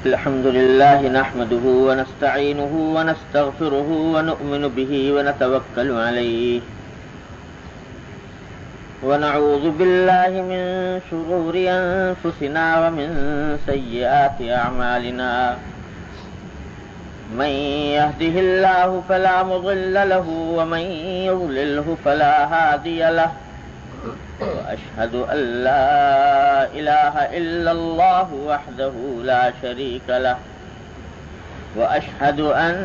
الحمد لله نحمده ونستعينه ونستغفره ونؤمن به ونتوكل عليه ونعوذ بالله من شرور أنفسنا ومن سيئات أعمالنا من يهده الله فلا مضل له ومن يضلله فلا هادي له وأشهد أن لا إله إلا الله وحده لا شريك له وأشهد أن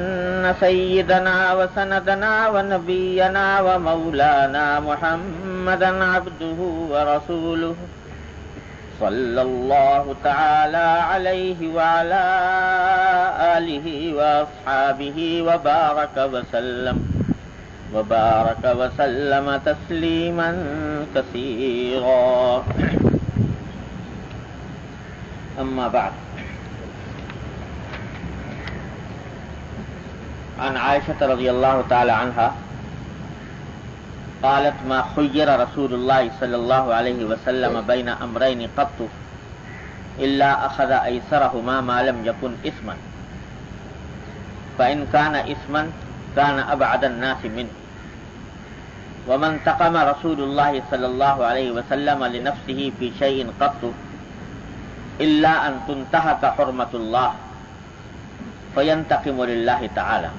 سيدنا وسندنا ونبينا ومولانا محمدا عبده ورسوله صلى الله تعالى عليه وعلى آله وأصحابه وبارك وسلم تسليما كثيرا. أما بعد، عن عائشة رضي الله تعالى عنها قالت: ما خير رسول الله صلى الله عليه وسلم بين أمرين قط إلا أخذ أيسرهما ما لم يكن إثما، فإن كان إثما كان أبعد الناس منه. وما انتقم رسول الله صلى الله عليه وسلم لنفسه في شيء قط إلا أن تنتهك حرمة الله فينتقم لله تعالى.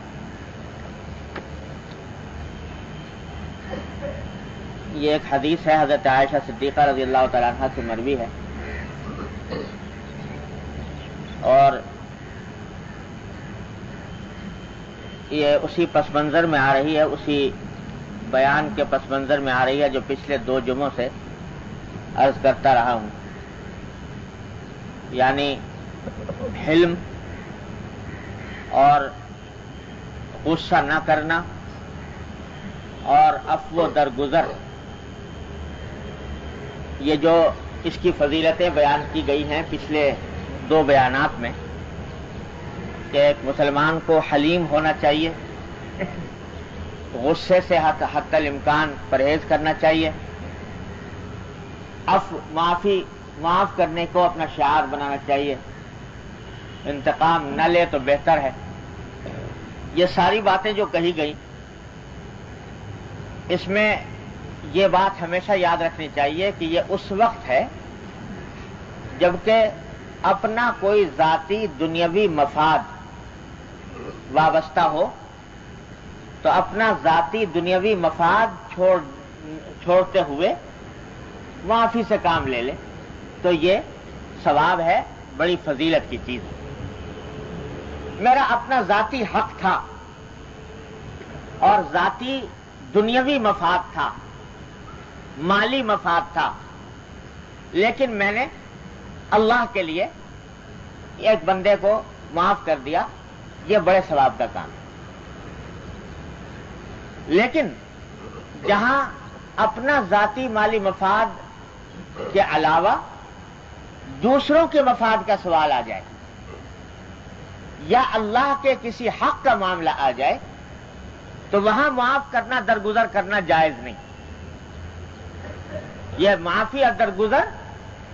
یہ ایک حدیث ہے حضرت عائشہ صدیقہ رضی اللہ تعالیٰ عنہ سے مروی ہے، اور یہ اسی پس منظر میں آ رہی ہے، اسی بیان کے پس منظر میں آ رہی ہے جو پچھلے 2 جمعوں سے عرض کرتا رہا ہوں، یعنی حلم اور غصہ نہ کرنا اور عفو و درگزر، یہ جو اس کی فضیلتیں بیان کی گئی ہیں پچھلے 2 بیانات میں، کہ ایک مسلمان کو حلیم ہونا چاہیے، غصے سے حتی الامکان پرہیز کرنا چاہیے، معاف کرنے کو اپنا شعار بنانا چاہیے، انتقام نہ لے تو بہتر ہے. یہ ساری باتیں جو کہی گئیں، اس میں یہ بات ہمیشہ یاد رکھنی چاہیے کہ یہ اس وقت ہے جبکہ اپنا کوئی ذاتی دنیاوی مفاد وابستہ ہو، تو اپنا ذاتی دنیاوی مفاد چھوڑتے ہوئے معافی سے کام لے لے تو یہ ثواب ہے، بڑی فضیلت کی چیز ہے. میرا اپنا ذاتی حق تھا اور ذاتی دنیاوی مفاد تھا، مالی مفاد تھا، لیکن میں نے اللہ کے لیے ایک بندے کو معاف کر دیا، یہ بڑے ثواب کا کام ہے. لیکن جہاں اپنا ذاتی مالی مفاد کے علاوہ دوسروں کے مفاد کا سوال آ جائے یا اللہ کے کسی حق کا معاملہ آ جائے تو وہاں معاف کرنا، درگزر کرنا جائز نہیں. یہ معافی اور درگزر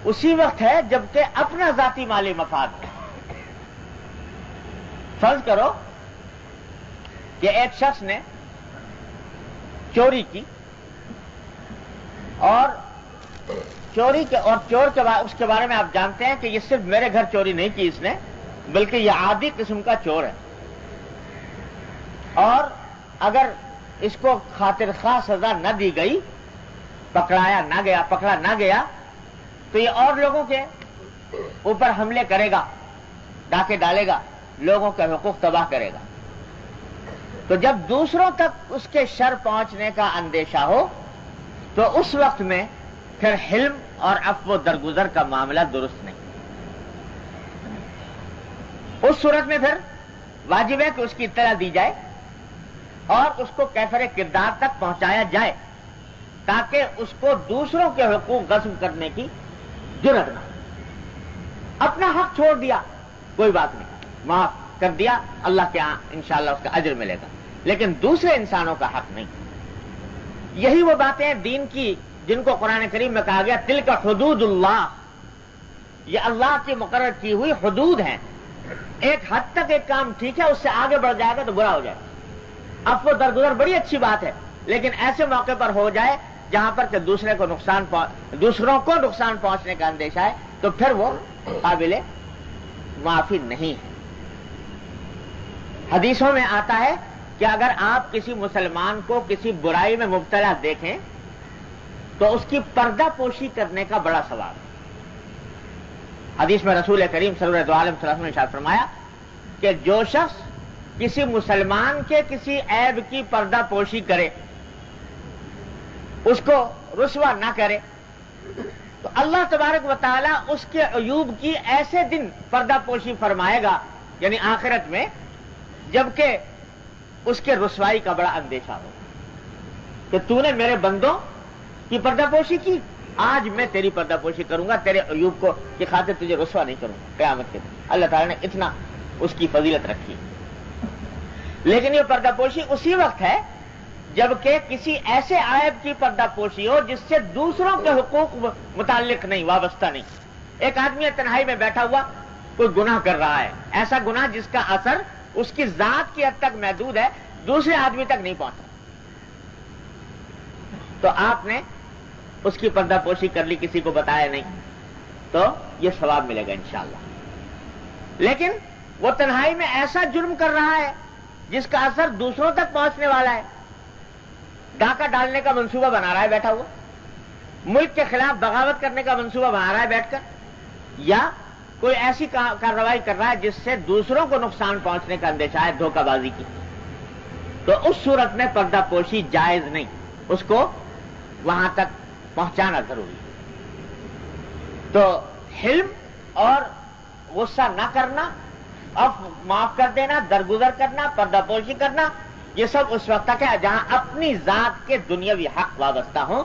اسی وقت ہے جبکہ اپنا ذاتی مالی مفاد ہے. فرض کرو کہ ایک شخص نے چوری کی اور چور اس کے بارے میں آپ جانتے ہیں کہ یہ صرف میرے گھر چوری نہیں کی اس نے، بلکہ یہ عادی قسم کا چور ہے، اور اگر اس کو خاطر خواہ سزا نہ دی گئی، پکڑا نہ گیا تو یہ اور لوگوں کے اوپر حملے کرے گا، ڈاکے ڈالے گا، لوگوں کے حقوق تباہ کرے گا. تو جب دوسروں تک اس کے شر پہنچنے کا اندیشہ ہو تو اس وقت میں پھر حلم اور عفو و درگزر کا معاملہ درست نہیں. اس صورت میں پھر واجب ہے کہ اس کی اطلاع دی جائے اور اس کو کیفر کردار تک پہنچایا جائے تاکہ اس کو دوسروں کے حقوق غصب کرنے کی جرأت نہ. اپنا حق چھوڑ دیا کوئی بات نہیں، معاف کر دیا، اللہ کے ہاں انشاءاللہ اس کا اجر ملے گا، لیکن دوسرے انسانوں کا حق نہیں. یہی وہ باتیں ہیں دین کی جن کو قرآن کریم میں کہا گیا تلک حدود اللہ، یہ اللہ کی مقرر کی ہوئی حدود ہیں، ایک حد تک ایک کام ٹھیک ہے، اس سے آگے بڑھ جائے گا تو برا ہو جائے گا۔ اب وہ درگزر بڑی اچھی بات ہے، لیکن ایسے موقع پر ہو جائے جہاں پر کہ دوسروں کو نقصان پہنچنے کا اندیشہ ہے، تو پھر وہ قابل معافی نہیں ہے۔ حدیثوں میں آتا ہے کہ اگر آپ کسی مسلمان کو کسی برائی میں مبتلا دیکھیں تو اس کی پردہ پوشی کرنے کا بڑا ثواب ہے۔ حدیث میں رسول کریم صلی اللہ علیہ وسلم نے ارشاد فرمایا کہ جو شخص کسی مسلمان کے کسی عیب کی پردہ پوشی کرے، اس کو رسوا نہ کرے، تو اللہ تبارک و تعالیٰ اس کے عیوب کی ایسے دن پردہ پوشی فرمائے گا، یعنی آخرت میں، جبکہ اس کے رسوائی کا بڑا اندیشہ ہو کہ تو نے میرے بندوں کی پردہ پوشی کی، آج میں تیری پردہ پوشی کروں گا، تیرے عیوب کو کی خاطر تجھے رسوا نہیں کروں گا قیامت کے دن۔ اللہ تعالیٰ نے اتنا اس کی فضیلت رکھی۔ لیکن یہ پردہ پوشی اسی وقت ہے جبکہ کسی ایسے عیب کی پردہ پوشی ہو جس سے دوسروں کے حقوق متعلق نہیں، وابستہ نہیں۔ ایک آدمی تنہائی میں بیٹھا ہوا کوئی گناہ کر رہا ہے، ایسا گناہ جس کا اثر اس کی ذات کی حد تک محدود ہے، دوسرے آدمی تک نہیں پہنچا، تو آپ نے اس کی پردہ پوشی کر لی، کسی کو بتایا نہیں، تو یہ ثواب ملے گا انشاءاللہ۔ لیکن وہ تنہائی میں ایسا جرم کر رہا ہے جس کا اثر دوسروں تک پہنچنے والا ہے، ڈاکہ ڈالنے کا منصوبہ بنا رہا ہے بیٹھا ہوا، ملک کے خلاف بغاوت کرنے کا منصوبہ بنا رہا ہے بیٹھ کر، یا کوئی ایسی کارروائی کر رہا ہے جس سے دوسروں کو نقصان پہنچنے کا اندیشہ ہے، دھوکہ بازی کی، تو اس صورت میں پردہ پوشی جائز نہیں، اس کو وہاں تک پہنچانا ضروری ہے۔ تو حلم اور غصہ نہ کرنا، معاف کر دینا، درگزر کرنا، پردہ پوشی کرنا، یہ سب اس وقت تک ہے جہاں اپنی ذات کے دنیاوی حق وابستہ ہوں،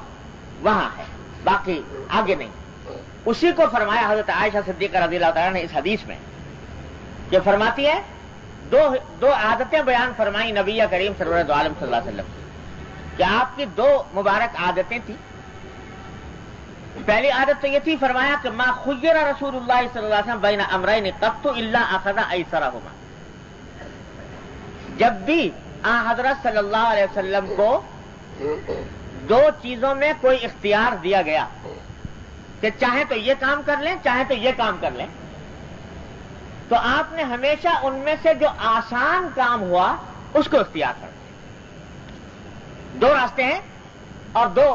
وہاں ہے، باقی آگے نہیں۔ اسی کو فرمایا حضرت عائشہ صدیقہ رضی اللہ تعالیٰ نے اس حدیث میں، جو فرماتی ہے دو عادتیں بیان فرمائی نبی کریم صلی اللہ علیہ وسلم کہ آپ کی دو مبارک عادتیں تھیں۔ پہلی عادت تو یہ تھی، فرمایا کہ ما خیر رسول اللہ صلی اللہ علیہ وسلم بین امرین قط الا اخذ ایسرہما، جب بھی حضرت صلی اللہ علیہ وسلم کو دو چیزوں میں کوئی اختیار دیا گیا کہ چاہے تو یہ کام کر لیں، چاہے تو یہ کام کر لیں، تو آپ نے ہمیشہ ان میں سے جو آسان کام ہوا اس کو اختیار کر دیا۔ دو راستے ہیں اور دو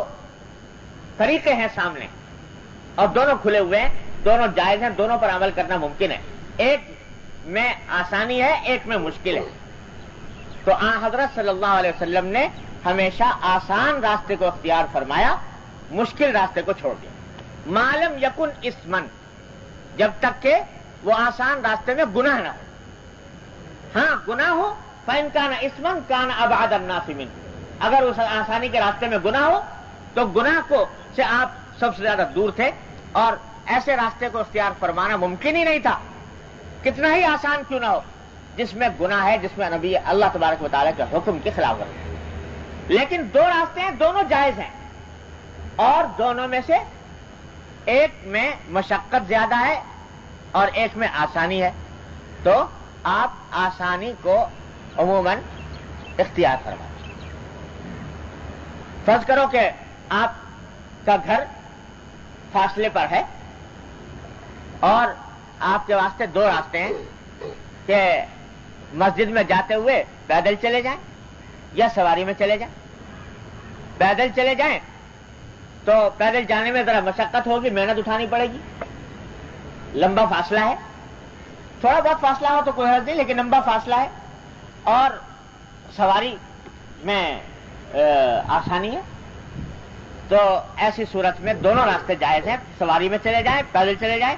طریقے ہیں سامنے، اور دونوں کھلے ہوئے ہیں، دونوں جائز ہیں، دونوں پر عمل کرنا ممکن ہے، ایک میں آسانی ہے، ایک میں مشکل ہے۔ تو حضرت صلی اللہ علیہ وسلم نے ہمیشہ آسان راستے کو اختیار فرمایا، مشکل راستے کو چھوڑ دیا۔ معلوم یکن اسمن، جب تک کہ وہ آسان راستے میں گناہ نہ ہو۔ ہاں گناہ ہو، فإن کان اسمن کان ابعد الناس منہ، اگر اس آسانی کے راستے میں گناہ ہو تو گناہ کو سے آپ سب سے زیادہ دور تھے، اور ایسے راستے کو اختیار فرمانا ممکن ہی نہیں تھا، کتنا ہی آسان کیوں نہ ہو، جس میں گناہ ہے، جس میں نبی اللہ تبارک و تعالیٰ کے حکم کے خلاف ورزی ہے۔ لیکن دو راستے ہیں، دونوں جائز ہیں، اور دونوں میں سے ایک میں مشقت زیادہ ہے اور ایک میں آسانی ہے، تو آپ آسانی کو عموماً اختیار فرمائیں۔ فرض کرو کہ آپ کا گھر فاصلے پر ہے اور آپ کے واسطے دو راستے ہیں کہ مسجد میں جاتے ہوئے پیدل چلے جائیں یا سواری میں چلے جائیں۔ پیدل چلے جائیں تو پیدل جانے میں ذرا مشقت ہوگی، محنت اٹھانی پڑے گی، لمبا فاصلہ ہے، تھوڑا بہت فاصلہ ہو تو کوئی حرج نہیں، لیکن لمبا فاصلہ ہے، اور سواری میں آسانی ہے، تو ایسی صورت میں دونوں راستے جائز ہیں، سواری میں چلے جائیں، پیدل چلے جائیں۔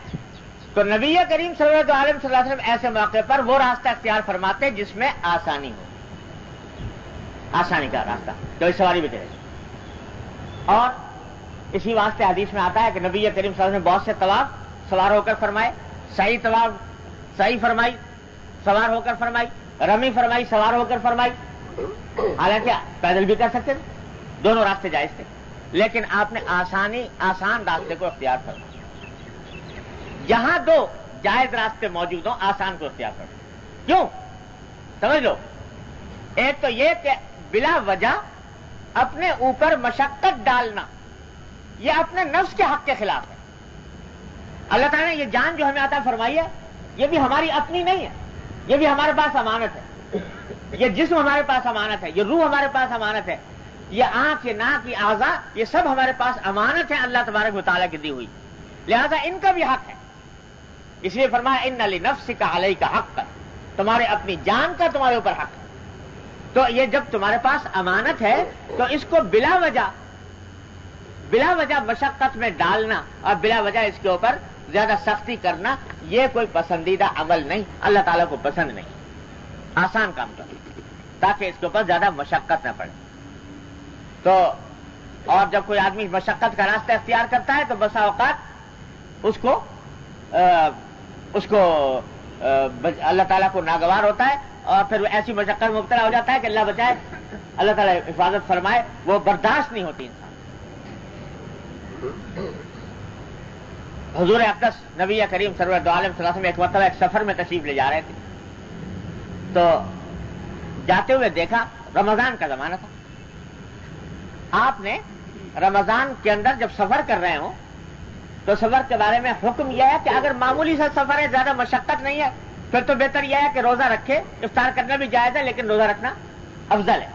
تو نبی کریم صلی اللہ علیہ وسلم ایسے موقع پر وہ راستہ اختیار فرماتے جس میں آسانی ہو، آسانی کا راستہ، تو سواری میں چلے جائیں۔ اور اسی واسطے حدیث میں آتا ہے کہ نبی کریم صلی اللہ علیہ وسلم نے بہت سے طواف سوار ہو کر فرمائے، صحیح طواف صحیح فرمائی سوار ہو کر فرمائی، رمی فرمائی سوار ہو کر فرمائی، حالانکہ پیدل بھی کر سکتے تھے، دونوں راستے جائز تھے، لیکن آپ نے آسان راستے کو اختیار فرمایا۔ جہاں دو جائز راستے موجود ہوں آسان کو اختیار کرو. کیوں؟ سمجھ لو. ایک تو یہ کہ بلا وجہ اپنے اوپر مشقت ڈالنا یہ اپنے نفس کے حق کے خلاف ہے. اللہ تعالیٰ نے یہ جان جو ہمیں عطا فرمائی ہے یہ بھی ہماری اپنی نہیں ہے, یہ بھی ہمارے پاس امانت ہے. یہ جسم ہمارے پاس امانت ہے, یہ روح ہمارے پاس امانت ہے, یہ آنکھ, یہ ناک, یہ اعضاء, یہ سب ہمارے پاس امانت ہے اللہ تبارک و تعالیٰ کی دی ہوئی. لہذا ان کا بھی حق ہے. اس لیے فرمایا ان لنفسک علیک حق, تمہارے اپنی جان کا تمہارے اوپر حق ہے. تو یہ جب تمہارے پاس امانت ہے تو اس کو بلا وجہ مشقت میں ڈالنا اور بلا وجہ اس کے اوپر زیادہ سختی کرنا یہ کوئی پسندیدہ عمل نہیں, اللہ تعالیٰ کو پسند نہیں. آسان کام کرو تاکہ اس کے اوپر زیادہ مشقت نہ پڑے. تو اور جب کوئی آدمی مشقت کا راستہ اختیار کرتا ہے تو بسا اوقات اس کو اللہ تعالیٰ کو ناگوار ہوتا ہے اور پھر ایسی مشقت میں مبتلا ہو جاتا ہے کہ اللہ بچائے, اللہ تعالیٰ حفاظت فرمائے, وہ برداشت نہیں ہوتی انسان. حضور اقدس نبی کریم سرور دو عالم صلی اللہ علیہ وسلم ایک مرتبہ ایک سفر میں تشریف لے جا رہے تھے تو جاتے ہوئے دیکھا رمضان کا زمانہ تھا. آپ نے رمضان کے اندر جب سفر کر رہے ہوں تو سفر کے بارے میں حکم یہ ہے کہ اگر معمولی سا سفر ہے, زیادہ مشقت نہیں ہے, پھر تو بہتر یہ ہے کہ روزہ رکھے. افطار کرنا بھی جائز ہے لیکن روزہ رکھنا افضل ہے.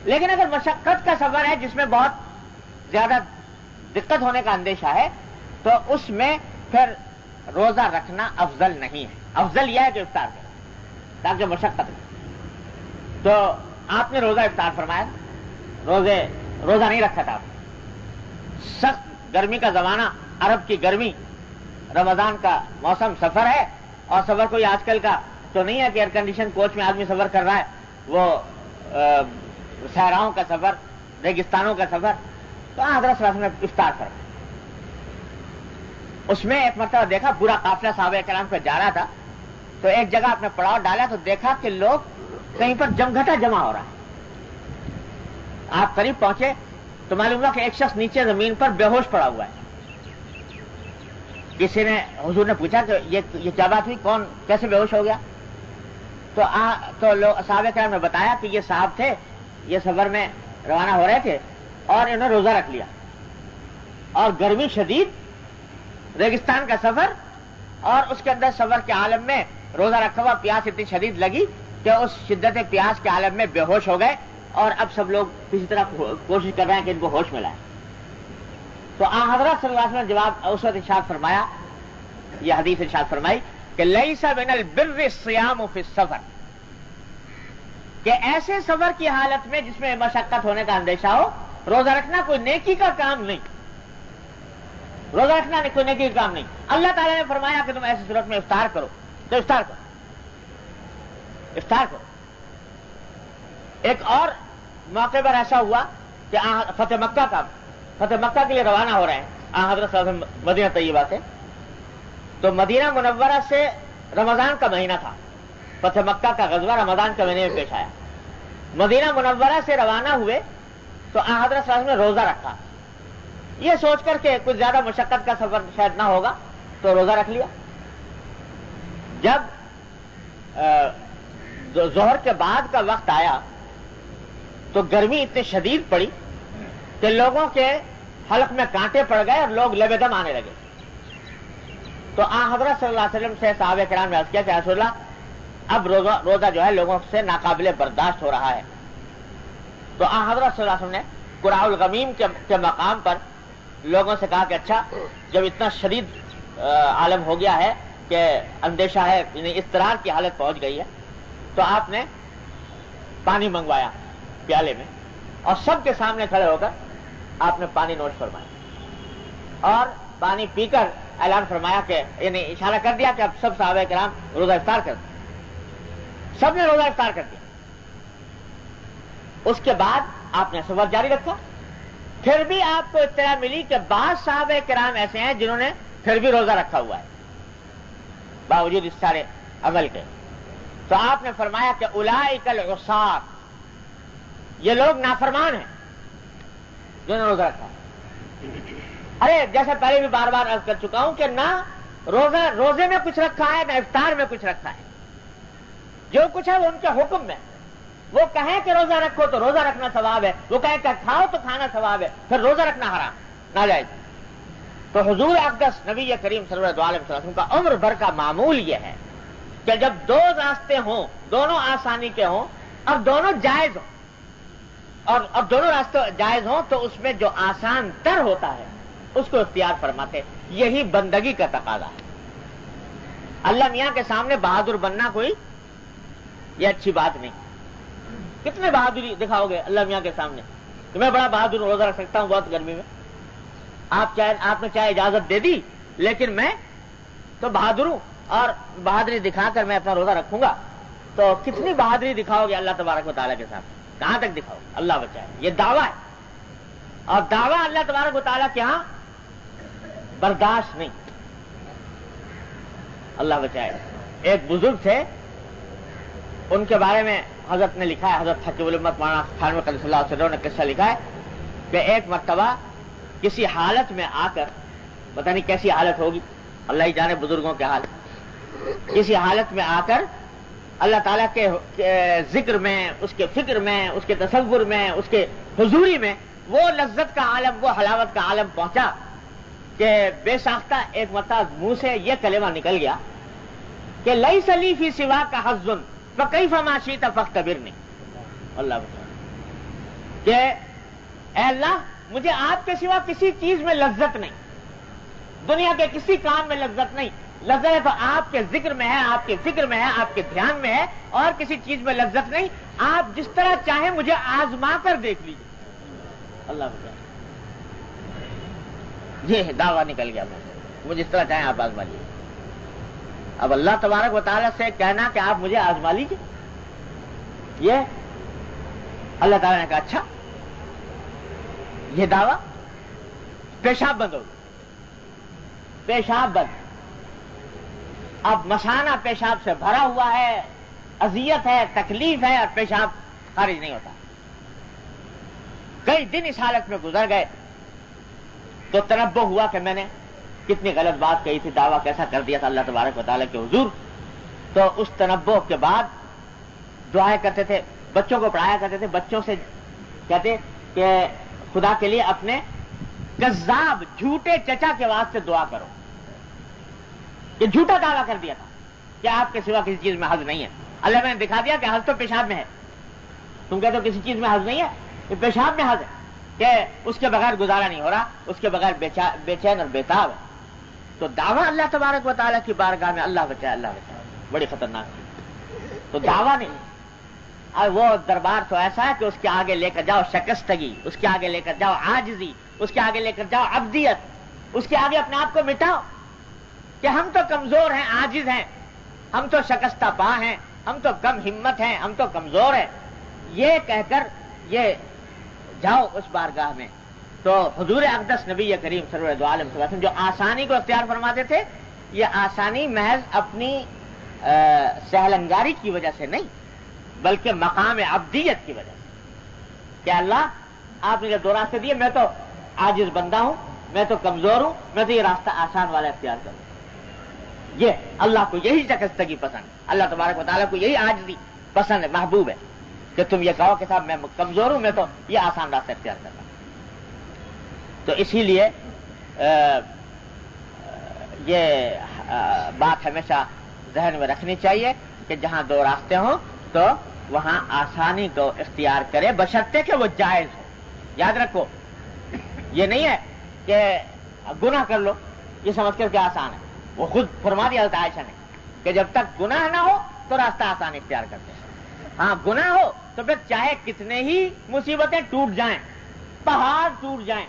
لیکن اگر مشقت کا سفر ہے جس میں بہت زیادہ دقت ہونے کا اندیشہ ہے تو اس میں پھر روزہ رکھنا افضل نہیں ہے. افضل یہ ہے کہ افطار کرے تاکہ مشقت نہیں. تو آپ نے روزہ افطار فرمایا, روزہ نہیں رکھا تھا. سخت گرمی کا زمانہ, عرب کی گرمی, رمضان کا موسم, سفر ہے, اور سفر کوئی آج کل کا تو نہیں ہے کہ ایئر کنڈیشن کوچ میں آدمی سفر کر رہا ہے, وہ صحراؤں کا سفر, ریگستانوں کا سفر. تو حضرت صلی اللہ علیہ وسلم افطار کر, اس میں ایک مرتبہ دیکھا پورا قافلہ صحابہ کرام پہ جا رہا تھا تو ایک جگہ آپ نے پڑاؤ ڈالا تو دیکھا کہ لوگ کہیں پر جمگھٹا جمع ہو رہا ہے. آپ قریب پہنچے تو معلوم ہوا کہ ایک شخص نیچے زمین پر بے ہوش پڑا ہوا ہے. کسی نے حضور نے پوچھا کہ یہ کیا بات ہوئی, کون کیسے بے ہوش ہو گیا؟ تو صحابہ کرام نے بتایا کہ یہ صاحب تھے, یہ سفر میں روانہ ہو رہے تھے اور انہوں نے روزہ رکھ لیا, اور گرمی شدید, ریگستان کا سفر, اور اس کے اندر سفر کے عالم میں روزہ رکھا ہوا, پیاس اتنی شدید لگی کہ اس شدت پیاس کے عالم میں بے ہوش ہو گئے, اور اب سب لوگ کسی طرح کوشش کر رہے ہیں کہ ان کو ہوش میں لائیں. تو حضرت صلی اللہ علیہ وسلم نے جواب اس وقت ارشاد فرمایا, یہ حدیث ارشاد فرمائی کہ لیس من البر الصیام فی السفر, کہ ایسے سفر کی حالت میں جس میں مشقت ہونے کا اندیشہ ہو روزہ رکھنا کوئی نیکی کا کام نہیں. روزہ رکھنا کوئی نیکی کا کام نہیں. اللہ تعالیٰ نے فرمایا کہ تم ایسی صورت میں افطار کرو تو افطار کرو. ایک اور موقع پر ایسا ہوا کہ فتح مکہ کے لیے روانہ ہو رہے ہیں. حضرت صلی اللہ علیہ وسلم مدینہ طیبہ سے, تو مدینہ منورہ سے رمضان کا مہینہ تھا, فتح مکہ کا غزوہ رمضان کے مہینے میں پیش آیا. مدینہ منورہ سے روانہ ہوئے تو حضرت صلی اللہ علیہ وسلم نے روزہ رکھا, یہ سوچ کر کے کچھ زیادہ مشقت کا سفر شاید نہ ہوگا تو روزہ رکھ لیا. جب ظہر کے بعد کا وقت آیا تو گرمی اتنی شدید پڑی کہ لوگوں کے حلق میں کانٹے پڑ گئے اور لوگ لبے دم آنے لگے. تو حضرت صلی اللہ علیہ وسلم سے صحابہ کرام نے عرض کیا کہ رسول اللہ اب روزہ جو ہے لوگوں سے ناقابل برداشت ہو رہا ہے. تو حضرت صلی اللہ علیہ وسلم نے قرع الغمیم کے مقام پر لوگوں سے کہا کہ اچھا جب اتنا شدید عالم ہو گیا ہے کہ اندیشہ ہے, یعنی اضطرار کی حالت پہنچ گئی ہے, تو آپ نے پانی منگوایا پیالے میں اور سب کے سامنے کھڑے ہو کر آپ نے پانی نوش فرمایا اور پانی پی کر اعلان فرمایا کہ یعنی اشارہ کر دیا کہ اب سب صحابہ کرام روزہ افطار کر دیں. سب نے روزہ افطار کر دیا. اس کے بعد آپ نے سفر جاری رکھا. پھر بھی آپ کو اطلاع ملی کہ بعض صحابہ کرام ایسے ہیں جنہوں نے پھر بھی روزہ رکھا ہوا ہے باوجود اس سارے عمل کے. تو آپ نے فرمایا کہ اولئک العصاة, یہ لوگ نافرمان ہیں جنہوں نے روزہ رکھا. ارے جیسے پہلے بھی بار بار عرض کر چکا ہوں کہ نہ روزے میں کچھ رکھا ہے نہ افطار میں کچھ رکھا ہے. جو کچھ ہے وہ ان کے حکم میں. وہ کہیں کہ روزہ رکھو تو روزہ رکھنا ثواب ہے, وہ کہیں کہ کھاؤ تو کھانا ثواب ہے, پھر روزہ رکھنا حرام ناجائز. تو حضور اقدس نبی کریم صلی اللہ علیہ وسلم کا عمر بھر کا معمول یہ ہے کہ جب دو راستے ہوں, دونوں آسانی کے ہوں اور دونوں جائز ہوں, اور دونوں راستے جائز ہوں, تو اس میں جو آسان تر ہوتا ہے اس کو اختیار فرماتے. یہی بندگی کا تقاضا ہے. اللہ میاں کے سامنے بہادر بننا کوئی یہ اچھی بات نہیں. کتنے بہادری دکھاؤ گے اللہ میاں کے سامنے کہ میں بڑا بہادر روزہ رکھ سکتا ہوں بہت گرمی میں. آپ نے چاہے اجازت دے دی, لیکن میں تو بہادر ہوں اور بہادری دکھا کر میں اپنا روزہ رکھوں گا. تو کتنی بہادری دکھاؤ گے اللہ تبارک و تعالیٰ کے سامنے؟ کہاں تک دکھاؤ؟ اللہ بچائے. یہ دعویٰ ہے, اور دعویٰ اللہ تبارک و تعالیٰ کے ہاں برداشت نہیں. اللہ بچائے. ایک بزرگ تھے, ان کے بارے میں حضرت نے لکھا ہے, حضرت حکیم الامت مولانا تھانوی قدس اللہ سرہ نے قصہ لکھا ہے کہ ایک مرتبہ کسی حالت میں آ کر, پتہ نہیں کیسی حالت ہوگی, اللہ ہی جانے بزرگوں کے حال, کسی حالت میں آ کر اللہ تعالیٰ کے ذکر میں, اس کے فکر میں, اس کے تصور میں, اس کے حضوری میں وہ لذت کا عالم, وہ حلاوت کا عالم پہنچا کہ بے ساختہ ایک مرتبہ منہ سے یہ کلمہ نکل گیا کہ لیس لی فی سوا کا حظ فکیف ما شئت فاختبرنی. اللہ کہ اے اللہ, مجھے آپ کے سوا کسی چیز میں لذت نہیں, دنیا کے کسی کام میں لذت نہیں. لذت ہے تو آپ کے ذکر میں ہے, آپ کے فکر میں ہے, آپ کے دھیان میں ہے, اور کسی چیز میں لذت نہیں. آپ جس طرح چاہیں مجھے آزما کر دیکھ لیجیے. اللہ بچائے. یہ دعویٰ نکل گیا مجھے جس طرح چاہیں آپ آزما لیجیے. اب اللہ تبارک و تعالیٰ سے کہنا کہ آپ مجھے آزما لیجیے, یہ اللہ تعالیٰ نے کہا اچھا یہ دعویٰ. پیشاب بند ہو گیا, پیشاب بند. اب مثانہ پیشاب سے بھرا ہوا ہے, اذیت ہے, تکلیف ہے, اور پیشاب خارج نہیں ہوتا. کئی دن اس حالت میں گزر گئے تو تنبہ ہوا کہ میں نے کتنی غلط بات کہی تھی, دعویٰ کیسا کر دیا تھا اللہ تبارک و تعالیٰ کے حضور. تو اس تنبہ کے بعد دعائیں کرتے تھے, بچوں کو پڑھایا کرتے تھے, بچوں سے کہتے کہ خدا کے لیے اپنے کذاب جھوٹے چچا کے واسطے دعا کرو. یہ جھوٹا دعویٰ کر دیا تھا کہ آپ کے سوا کسی چیز میں حظ نہیں ہے. اللہ میں نے دکھا دیا کہ حظ تو پیشاب میں ہے. تم کہتے ہو کسی چیز میں حظ نہیں ہے, یہ پیشاب میں حظ ہے کہ اس کے بغیر گزارا نہیں ہو رہا, اس کے بغیر بے چین اور بیتاب ہے. تو دعویٰ اللہ تبارک و تعالیٰ کی بارگاہ میں اللہ بچائے, اللہ بچائے, بڑی خطرناک ہے. تو دعویٰ نہیں, اور وہ دربار تو ایسا ہے کہ اس کے آگے لے کر جاؤ شکستگی, اس کے آگے لے کر جاؤ عاجزی, اس کے آگے لے کر جاؤ عبدیت, اس کے آگے اپنے آپ کو مٹاؤ کہ ہم تو کمزور ہیں, عاجز ہیں, ہم تو شکستہ پا ہیں, ہم تو کم ہمت ہیں, ہم تو کمزور ہیں. یہ کہہ کر یہ جاؤ اس بارگاہ میں. تو حضور اقدس نبی کریم صلی اللہ علیہ وسلم جو آسانی کو اختیار فرماتے تھے, یہ آسانی محض اپنی سہلنگاری کی وجہ سے نہیں, بلکہ مقام عبدیت کی وجہ سے کہ اللہ آپ نے جو دو راستے دیے, میں تو عاجز بندہ ہوں, میں تو کمزور ہوں, میں تو یہ راستہ آسان والا اختیار کروں. یہ اللہ کو یہی شکستگی پسند, اللہ تبارک و تعالیٰ کو یہی عاجزی پسند ہے, محبوب ہے کہ تم یہ کہو کہ صاحب میں کمزور ہوں, میں تو یہ آسان راستہ اختیار کرتا ہوں. تو اسی لیے یہ بات ہمیشہ ذہن میں رکھنی چاہیے کہ جہاں دو راستے ہوں تو وہاں آسانی کو اختیار کرے, بشرطے کہ وہ جائز ہو. یاد رکھو, یہ نہیں ہے کہ گناہ کر لو یہ سمجھ کر کہ آسان ہے. وہ خود فرما دیا حضرت عائشہ نے کہ جب تک گناہ نہ ہو تو راستہ آسان اختیار کرتے ہیں. ہاں گناہ ہو تو پھر چاہے کتنے ہی مصیبتیں ٹوٹ جائیں, پہاڑ ٹوٹ جائیں,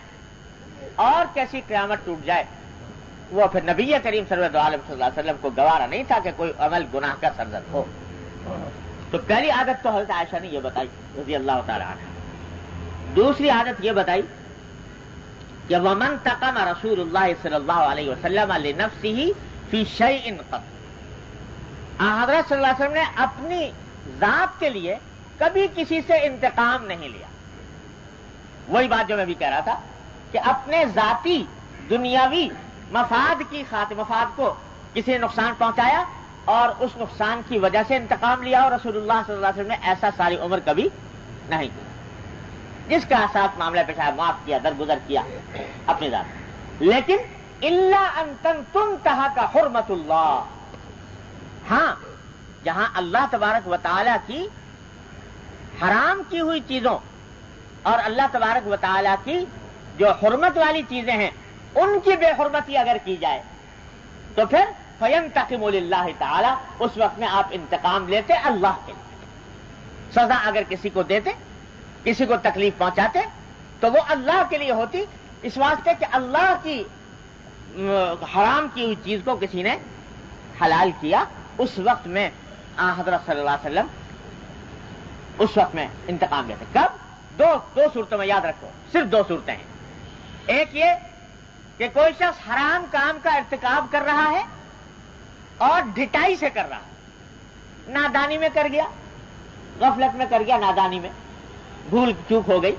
اور کیسی قیامت ٹوٹ جائے, وہ پھر نبی کریم صلی اللہ علیہ وسلم کو گوارا نہیں تھا کہ کوئی عمل گناہ کا سرزد ہو. تو پہلی عادت تو حضرت عائشہ نے یہ بتائی رضی اللہ تعالی عنہ. دوسری عادت یہ بتائی کہ ومن تقم رسول اللہ صلی اللہ علیہ وسلم لنفسہ فی شیء قط, حضرت صلی اللہ علیہ وسلم نے اپنی ذات کے لیے کبھی کسی سے انتقام نہیں لیا. وہی بات جو میں بھی کہہ رہا تھا کہ اپنے ذاتی دنیاوی مفاد کی خاطر, مفاد کو کسی نے نقصان پہنچایا اور اس نقصان کی وجہ سے انتقام لیا، اور رسول اللہ صلی اللہ علیہ وسلم نے ایسا ساری عمر کبھی نہیں کیا. جس کا ساتھ معاملہ پیش آیا معاف کیا، درگزر کیا اپنی ذات. لیکن الا ان تنتهك حرمت اللہ، ہاں جہاں اللہ تبارک و تعالی کی حرام کی ہوئی چیزوں اور اللہ تبارک و تعالی کی جو حرمت والی چیزیں ہیں ان کی بے حرمتی اگر کی جائے تو پھر فینتقم للہ تعالی، اس وقت میں آپ انتقام لیتے اللہ کے لیے. سزا اگر کسی کو دیتے، کسی کو تکلیف پہنچاتے تو وہ اللہ کے لیے ہوتی، اس واسطے کہ اللہ کی حرام کی ہوئی چیز کو کسی نے حلال کیا. اس وقت میں حضرت صلی اللہ علیہ وسلم اس وقت میں انتقام لیتے. کب؟ دو صورتوں میں یاد رکھو، صرف 2 صورتیں ہیں. ایک یہ کہ کوئی شخص حرام کام کا ارتکاب کر رہا ہے اور ڈھٹائی سے کر رہا ہے، نادانی میں کر گیا، غفلت میں کر گیا، نادانی میں بھول چوک ہو گئی،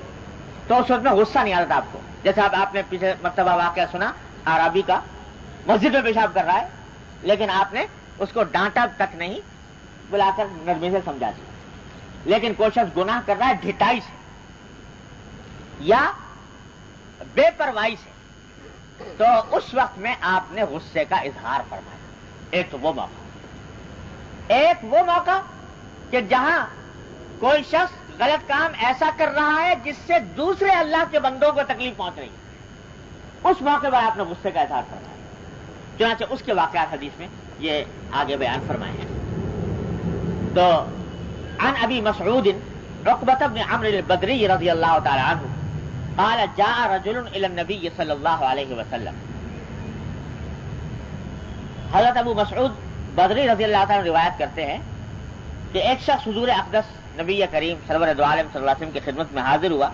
تو اس وقت میں غصہ نہیں آتا آپ کو. جیسے آپ نے پیچھے مرتبہ واقعہ سنا عربی کا، مسجد میں پیشاب کر رہا ہے لیکن آپ نے اس کو ڈانٹا تک نہیں، بلا کر نرمی سے سمجھا دیا. لیکن کوئی شخص گناہ کر رہا ہے ڈھٹائی سے یا بے پرواہی سے، تو اس وقت میں آپ نے غصے کا اظہار فرمایا. ایک تو وہ موقع، ایک وہ موقع کہ جہاں کوئی شخص غلط کام ایسا کر رہا ہے جس سے دوسرے اللہ کے بندوں کو تکلیف پہنچ رہی ہے، اس موقع پر آپ نے غصے کا اظہار فرمایا. چنانچہ اس کے واقعات حدیث میں یہ آگے بیان فرمائے ہیں. تو عن ابی مسعود عقبۃ بن عمرو البدری رضی اللہ تعالی عنہ قال جاء رجل الى النبي صلی اللہ علیہ وسلم. حضرت ابو مسعود بدری رضی اللہ تعالی عنہ روایت کرتے ہیں کہ ایک شخص حضور اقدس نبی کریم سرور دو عالم صلی اللہ علیہ وسلم کی خدمت میں حاضر ہوا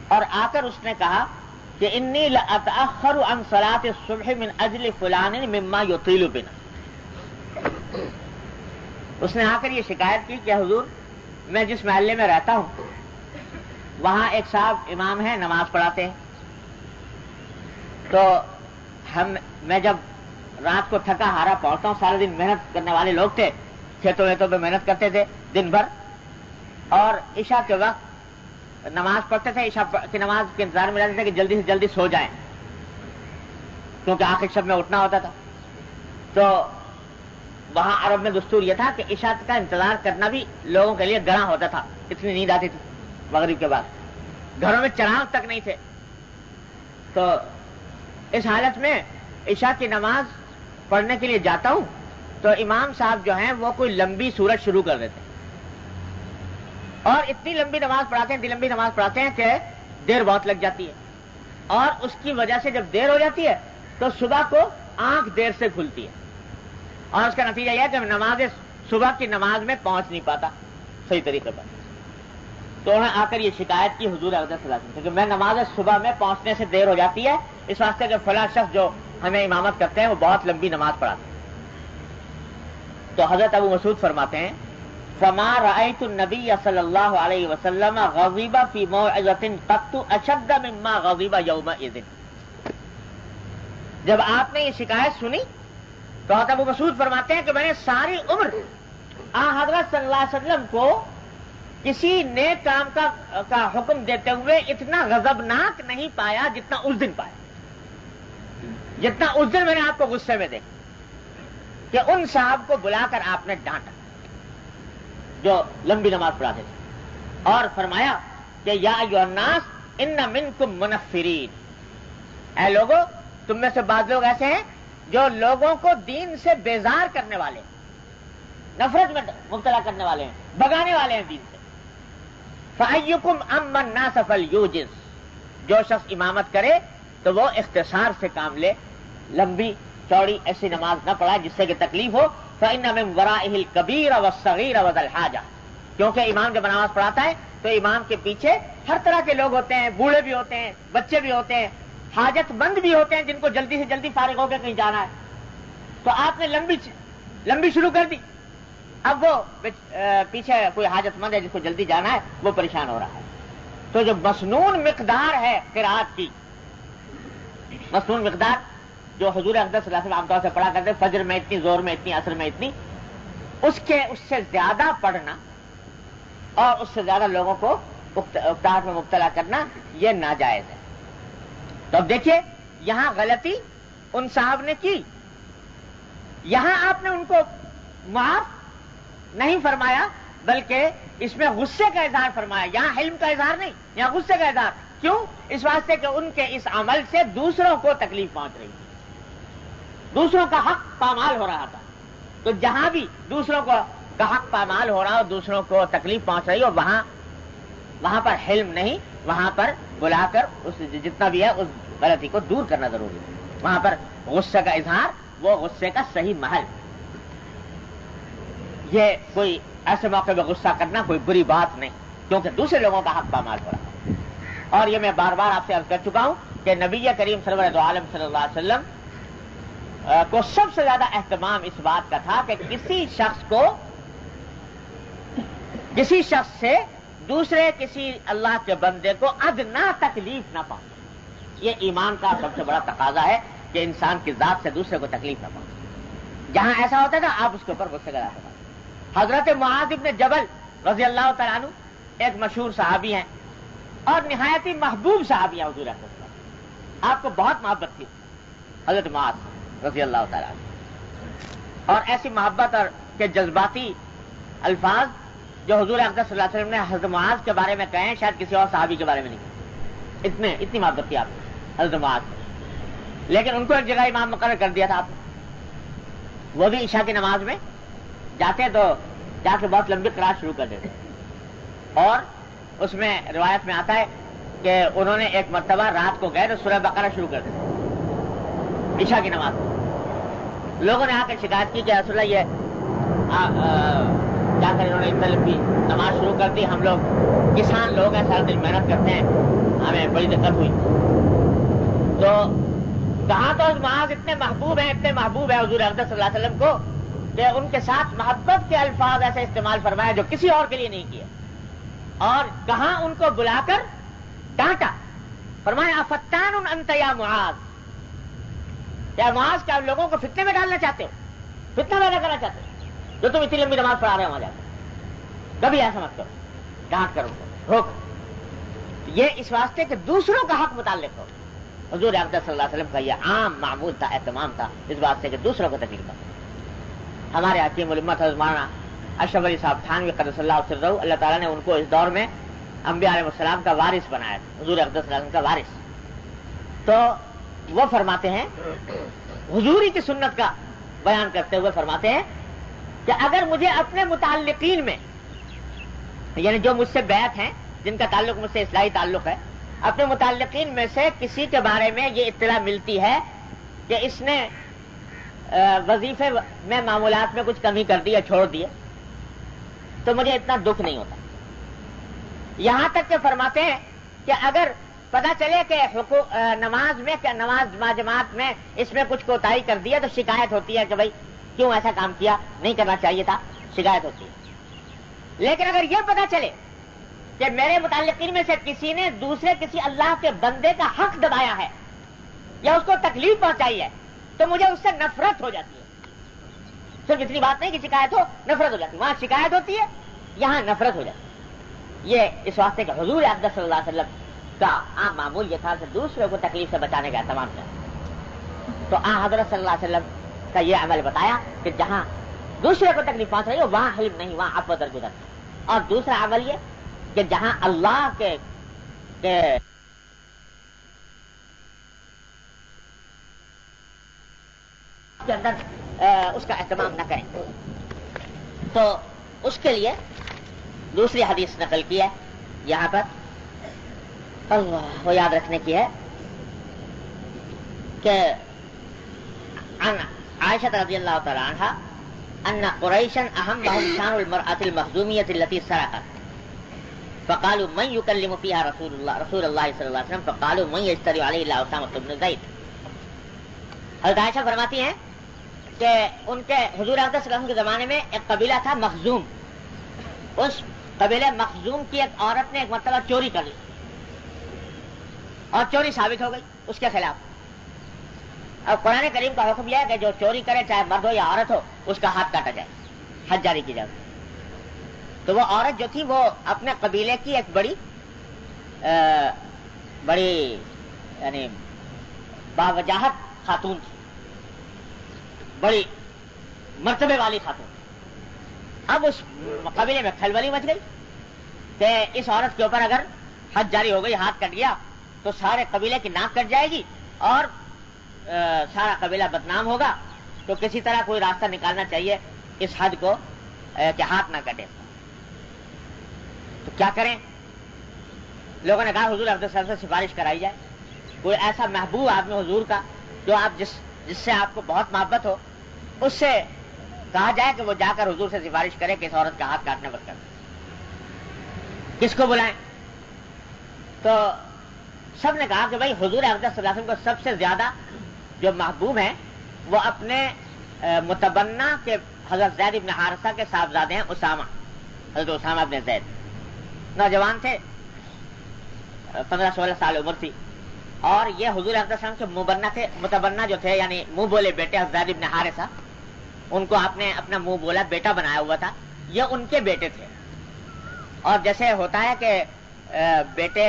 اور آ کر اس نے کہا کہ انی لاتاخر عن صلاۃ الصبح من اجل فلان مما یطیل بنا. اس نے آ کر یہ شکایت کی کہ حضور میں جس محلے میں رہتا ہوں وہاں ایک صاحب امام ہیں، نماز پڑھاتے ہیں، تو میں جب رات کو تھکا ہارا پہنچتا ہوں، سارے دن محنت کرنے والے لوگ تھے، کھیتوں ویتوں پہ محنت کرتے تھے دن بھر، اور عشاء کے وقت نماز پڑھتے تھے، عشاء کی نماز کے انتظار میں رہتے تھے کہ جلدی سے جلدی سو جائیں کیونکہ آخر شب میں اٹھنا ہوتا تھا. تو وہاں عرب میں دستور یہ تھا کہ عشاء کا انتظار کرنا بھی لوگوں کے لیے گراں ہوتا تھا، اتنی نیند آتی تھی مغرب کے بعد، گھروں میں چراغ تک نہیں تھے. تو اس حالت میں عشاء کی نماز پڑھنے کے لیے جاتا ہوں تو امام صاحب جو ہیں وہ کوئی لمبی سورت شروع کر دیتے ہیں اور اتنی لمبی نماز پڑھاتے ہیں، اتنی لمبی نماز پڑھاتے ہیں کہ دیر بہت لگ جاتی ہے، اور اس کی وجہ سے جب دیر ہو جاتی ہے تو صبح کو آنکھ دیر سے کھلتی ہے، اور اس کا نتیجہ یہ ہے کہ نماز صبح کی نماز میں پہنچ نہیں پاتا صحیح طریقے پر. تو انہوں نے آ کر یہ شکایت کی حضور اقدس صلی اللہ علیہ وسلم کہ میں نماز صبح میں پہنچنے سے دیر ہو جاتی ہے، اس واسطے کہ فلاں شخص جو ہمیں امامت کرتے ہیں وہ بہت لمبی نماز پڑھاتے ہیں. تو حضرت ابو مسعود فرماتے ہیں فما رأيت النبي صلی اللہ علیہ وسلم غضب في موعظة قط اشد مما غضب يومئذ. جب آپ نے یہ شکایت سنی تو حضرت ابو مسعود فرماتے ہیں کہ میں نے ساری عمر حضرت صلی اللہ علیہ وسلم کو کسی نیک کام کا حکم دیتے ہوئے اتنا غضبناک نہیں پایا جتنا اس دن پایا، جتنا اس دن میں نے آپ کو غصے میں دیکھا کہ ان صاحب کو بلا کر آپ نے ڈانٹا جو لمبی نماز پڑھاتے تھے، اور فرمایا کہ یا ایھا الناس ان منکم منفرین، اے لوگوں تم میں سے بعض لوگ ایسے ہیں جو لوگوں کو دین سے بیزار کرنے والے ہیں، نفرت میں مبتلا کرنے والے ہیں، بھگانے والے ہیں دین سے. فَأَيُّكُمْ أَمَّا النَّاسَ فَلْيُوجِزْ، جو شخص امامت کرے تو وہ اختصار سے کام لے، لمبی چوڑی ایسی نماز نہ پڑھائے جس سے کہ تکلیف ہو. فَإِنَّ مِن وَرَائِهِ الْكَبِيرَ وَالصَّغِيرَ وَذَا الْحَاجَةِ، کیونکہ امام جب نماز پڑھاتا ہے تو امام کے پیچھے ہر طرح کے لوگ ہوتے ہیں، بوڑھے بھی ہوتے ہیں، بچے بھی ہوتے ہیں، حاجت مند بھی ہوتے ہیں جن کو جلدی سے جلدی فارغ ہو کے کہیں جانا ہے. تو آپ نے لمبی شروع کر دی، اب وہ پیچھے کوئی حاجت مند ہے جس کو جلدی جانا ہے وہ پریشان ہو رہا ہے. تو جو مسنون مقدار ہے قرات کی، مسنون مقدار جو حضور اقدس صلی اللہ علیہ وسلم عام طور سے پڑھا کرتے فجر میں اتنی، زور میں اتنی، عصر میں اتنی، اس سے زیادہ پڑھنا اور اس سے زیادہ لوگوں کو اکتاہٹ میں مبتلا کرنا یہ ناجائز ہے۔ تو اب دیکھیے یہاں غلطی ان صاحب نے کی، یہاں آپ نے ان کو معاف نہیں فرمایا بلکہ اس میں غصے کا اظہار فرمایا، یہاں حلم کا اظہار نہیں، یہاں غصے کا اظہار۔ کیوں؟ اس واسطے کہ ان کے اس عمل سے دوسروں کو تکلیف پہنچ رہی تھی، دوسروں کا حق پامال ہو رہا تھا۔ تو جہاں بھی دوسروں کا حق پامال ہو رہا ہو، دوسروں کو تکلیف پہنچ رہی ہو، وہاں پر حلم نہیں، وہاں پر بلا کر اس جتنا بھی ہے اس غلطی کو دور کرنا ضروری ہے۔ وہاں پر غصے کا اظہار وہ غصے کا صحیح محل۔ یہ کوئی ایسے موقع پہ غصہ کرنا کوئی بری بات نہیں، کیونکہ دوسرے لوگوں کا حق پامال ہو رہا ہے۔ اور یہ میں بار بار آپ سے عرض کر چکا ہوں کہ نبی کریم سرور دو عالم صلی اللہ علیہ وسلم کو سب سے زیادہ اہتمام اس بات کا تھا کہ کسی شخص سے دوسرے کسی اللہ کے بندے کو ادنا تکلیف نہ پہنچے۔ یہ ایمان کا سب سے بڑا تقاضا ہے کہ انسان کی ذات سے دوسرے کو تکلیف نہ پہنچے۔ جہاں ایسا ہوتا ہے نا آپ اس کے اوپر غصے کا اظہار کریں۔ حضرت معاذ بن جبل رضی اللہ تعالیٰ عنہ ایک مشہور صحابی ہیں اور نہایت ہی محبوب صحابی ہیں حضور اکرم صلی اللہ علیہ وسلم، آپ کو بہت محبت تھی حضرت معاذ رضی اللہ تعالیٰ عنہ، اور ایسی محبت اور کے جذباتی الفاظ جو حضور اقدس صلی اللہ علیہ وسلم نے حضرت معاذ کے بارے میں کہے ہیں شاید کسی اور صحابی کے بارے میں نہیں کہے، اتنی محبت تھی آپ نے حضرت معاذ، لیکن ان کو ایک جگہ امام مقرر کر دیا تھا آپ نے۔ وہ بھی عشاء کی نماز میں جاتے تو جا کے بہت لمبی قرات شروع کر دیتے، اور اس میں روایت میں آتا ہے کہ انہوں نے ایک مرتبہ رات کو گئے تو سورہ بقرہ شروع کر دی عشاء کی نماز۔ لوگوں نے آ کر شکایت کی کہ رسول اللہ یہ جا کر انہوں نے اتنا لمبی نماز شروع کر دی، ہم لوگ کسان لوگ ہیں، سارا دن محنت کرتے ہیں، ہمیں بڑی دقت ہوئی۔ تو کہاں تو معاذ اتنے محبوب ہیں حضور اقدس صلی اللہ علیہ وسلم کو کہ ان کے ساتھ محبت کے الفاظ ایسے استعمال فرمائے جو کسی اور کے لیے نہیں کیے، اور کہاں ان کو بلا کر ڈانٹا، فرمایا افتان انت یا معاذ، یا معاذ کیا لوگوں کو فتنے میں ڈالنا چاہتے ہو، فتنہ پیدا کرنا چاہتے ہو، جو تم اتنی لمبی نماز پڑھا رہے ہو وہاں جا کر، کبھی ایسا مت کرو، ڈانٹ کر ان کو روک۔ یہ اس واسطے کہ دوسروں کا حق متعلق ہو۔ حضور اقدس صلی اللہ علیہ وسلم کا یہ عام معمول تھا، اہتمام تھا اس بات سے کہ دوسروں کو تکلیف نہ۔ ہمارے حکیم الامت حضرت مولانا اشرف علی صاحب تھانوی قدس اللہ سرہ، اللہ تعالیٰ نے ان کو اس دور میں انبیاء علیہ السلام کا وارث بنایا تھا، حضور اقدس صلی اللہ علیہ وسلم کا وارث۔ تو وہ فرماتے ہیں، حضوری کی سنت کا بیان کرتے ہوئے فرماتے ہیں کہ اگر مجھے اپنے متعلقین میں، یعنی جو مجھ سے بیعت ہیں، جن کا تعلق مجھ سے اصلاحی تعلق ہے، اپنے متعلقین میں سے کسی کے بارے میں یہ اطلاع ملتی ہے کہ اس نے وظیفے میں معمولات میں کچھ کمی کر دی یا چھوڑ دی، تو مجھے اتنا دکھ نہیں ہوتا۔ یہاں تک کہ فرماتے ہیں کہ اگر پتہ چلے کہ نماز جماعت میں اس میں کچھ کوتاہی کر دیا تو شکایت ہوتی ہے کہ بھائی کیوں ایسا کام کیا، نہیں کرنا چاہیے تھا، شکایت ہوتی ہے۔ لیکن اگر یہ پتہ چلے کہ میرے متعلقین میں سے کسی نے دوسرے کسی اللہ کے بندے کا حق دبایا ہے یا اس کو تکلیف پہنچائی ہے تو مجھے اس سے نفرت ہو جاتی ہے۔ صرف اتنی بات نہیں کہ شکایت ہو، نفرت ہو جاتی ہے۔ وہاں شکایت ہوتی ہے، یہاں نفرت ہو جاتی ہے۔ یہ اس واسطے کہ حضور اقدس صلی اللہ علیہ وسلم کا عام معمول یہ تھا کہ دوسرے کو تکلیف سے بچانے کا اہتمام کیا۔ تو حضرت صلی اللہ علیہ وسلم کا یہ عمل بتایا کہ جہاں دوسرے کو تکلیف پہنچ رہی ہے وہاں حلم نہیں، وہاں عفو درگزر۔ اور دوسرا عمل یہ کہ جہاں اللہ کے اندر اس کا اہتمام نہ کریں، تو اس کے لیے دوسری حدیث نقل کی ہے یہاں پر، اللہ وہ یاد رکھنے کی ہے کہ عائشہ رضی اللہ تعالی عنہا ان قریشا اهمهم شان المرأة المخزومية التي سرقت فقالوا من يكلم فيها رسول الله صلى الله عليه وسلم فقالوا من يشتري عليه الا اسامة بن زيد۔ حضرت عائشہ فرماتی ہیں کہ ان کے حضور اقدس صلی اللہ علیہ وسلم کے زمانے میں ایک قبیلہ تھا مخزوم، اس قبیلہ مخزوم کی ایک عورت نے ایک مرتبہ چوری کر لی اور چوری ثابت ہو گئی اس کے خلاف، اب قرآن کریم کا حکم یہ ہے کہ جو چوری کرے چاہے مرد ہو یا عورت ہو اس کا ہاتھ کاٹا جائے، حد جاری کی جائے۔ تو وہ عورت جو تھی وہ اپنے قبیلے کی ایک بڑی یعنی باوجاہت خاتون تھی، بڑی مرتبے والی خاتون۔ اب اس قبیلے میں کھلبلی مچ گئی کہ اس عورت کے اوپر اگر حد جاری ہو گئی، ہاتھ کٹ گیا تو سارے قبیلے کی ناک کٹ جائے گی اور سارا قبیلہ بدنام ہوگا، تو کسی طرح کوئی راستہ نکالنا چاہیے اس حد کو کہ ہاتھ نہ کٹے۔ تو کیا کریں؟ لوگوں نے کہا حضور افضل صلی اللہ علیہ وسلم سے سفارش کرائی جائے، کوئی ایسا محبوب آدمی حضور کا جو آپ جس سے آپ کو بہت محبت ہو، اس سے کہا جائے کہ وہ جا کر حضور سے سفارش کرے کہ اس عورت کا ہاتھ کاٹنے بند کر دیں۔ کس کو بلائیں؟ تو سب نے کہا کہ بھائی حضور افضل صلی اللہ علیہ وسلم کو سب سے زیادہ جو محبوب ہیں وہ اپنے متبنہ کے حضرت زید بن حارثہ کے صاحبزادے ہیں اسامہ، حضرت اسامہ بن زید، نوجوان تھے، 15-16 سال عمر تھی، اور یہ حضور افضل صلی اللہ علیہ وسلم کے مبنہ تھے، متبنہ جو تھے یعنی منہ بولے بیٹے حضرت زید بن حارثہ، ان کو آپ نے اپنا منہ بولا بیٹا بنایا ہوا تھا، یہ ان کے بیٹے تھے۔ اور جیسے ہوتا ہے کہ بیٹے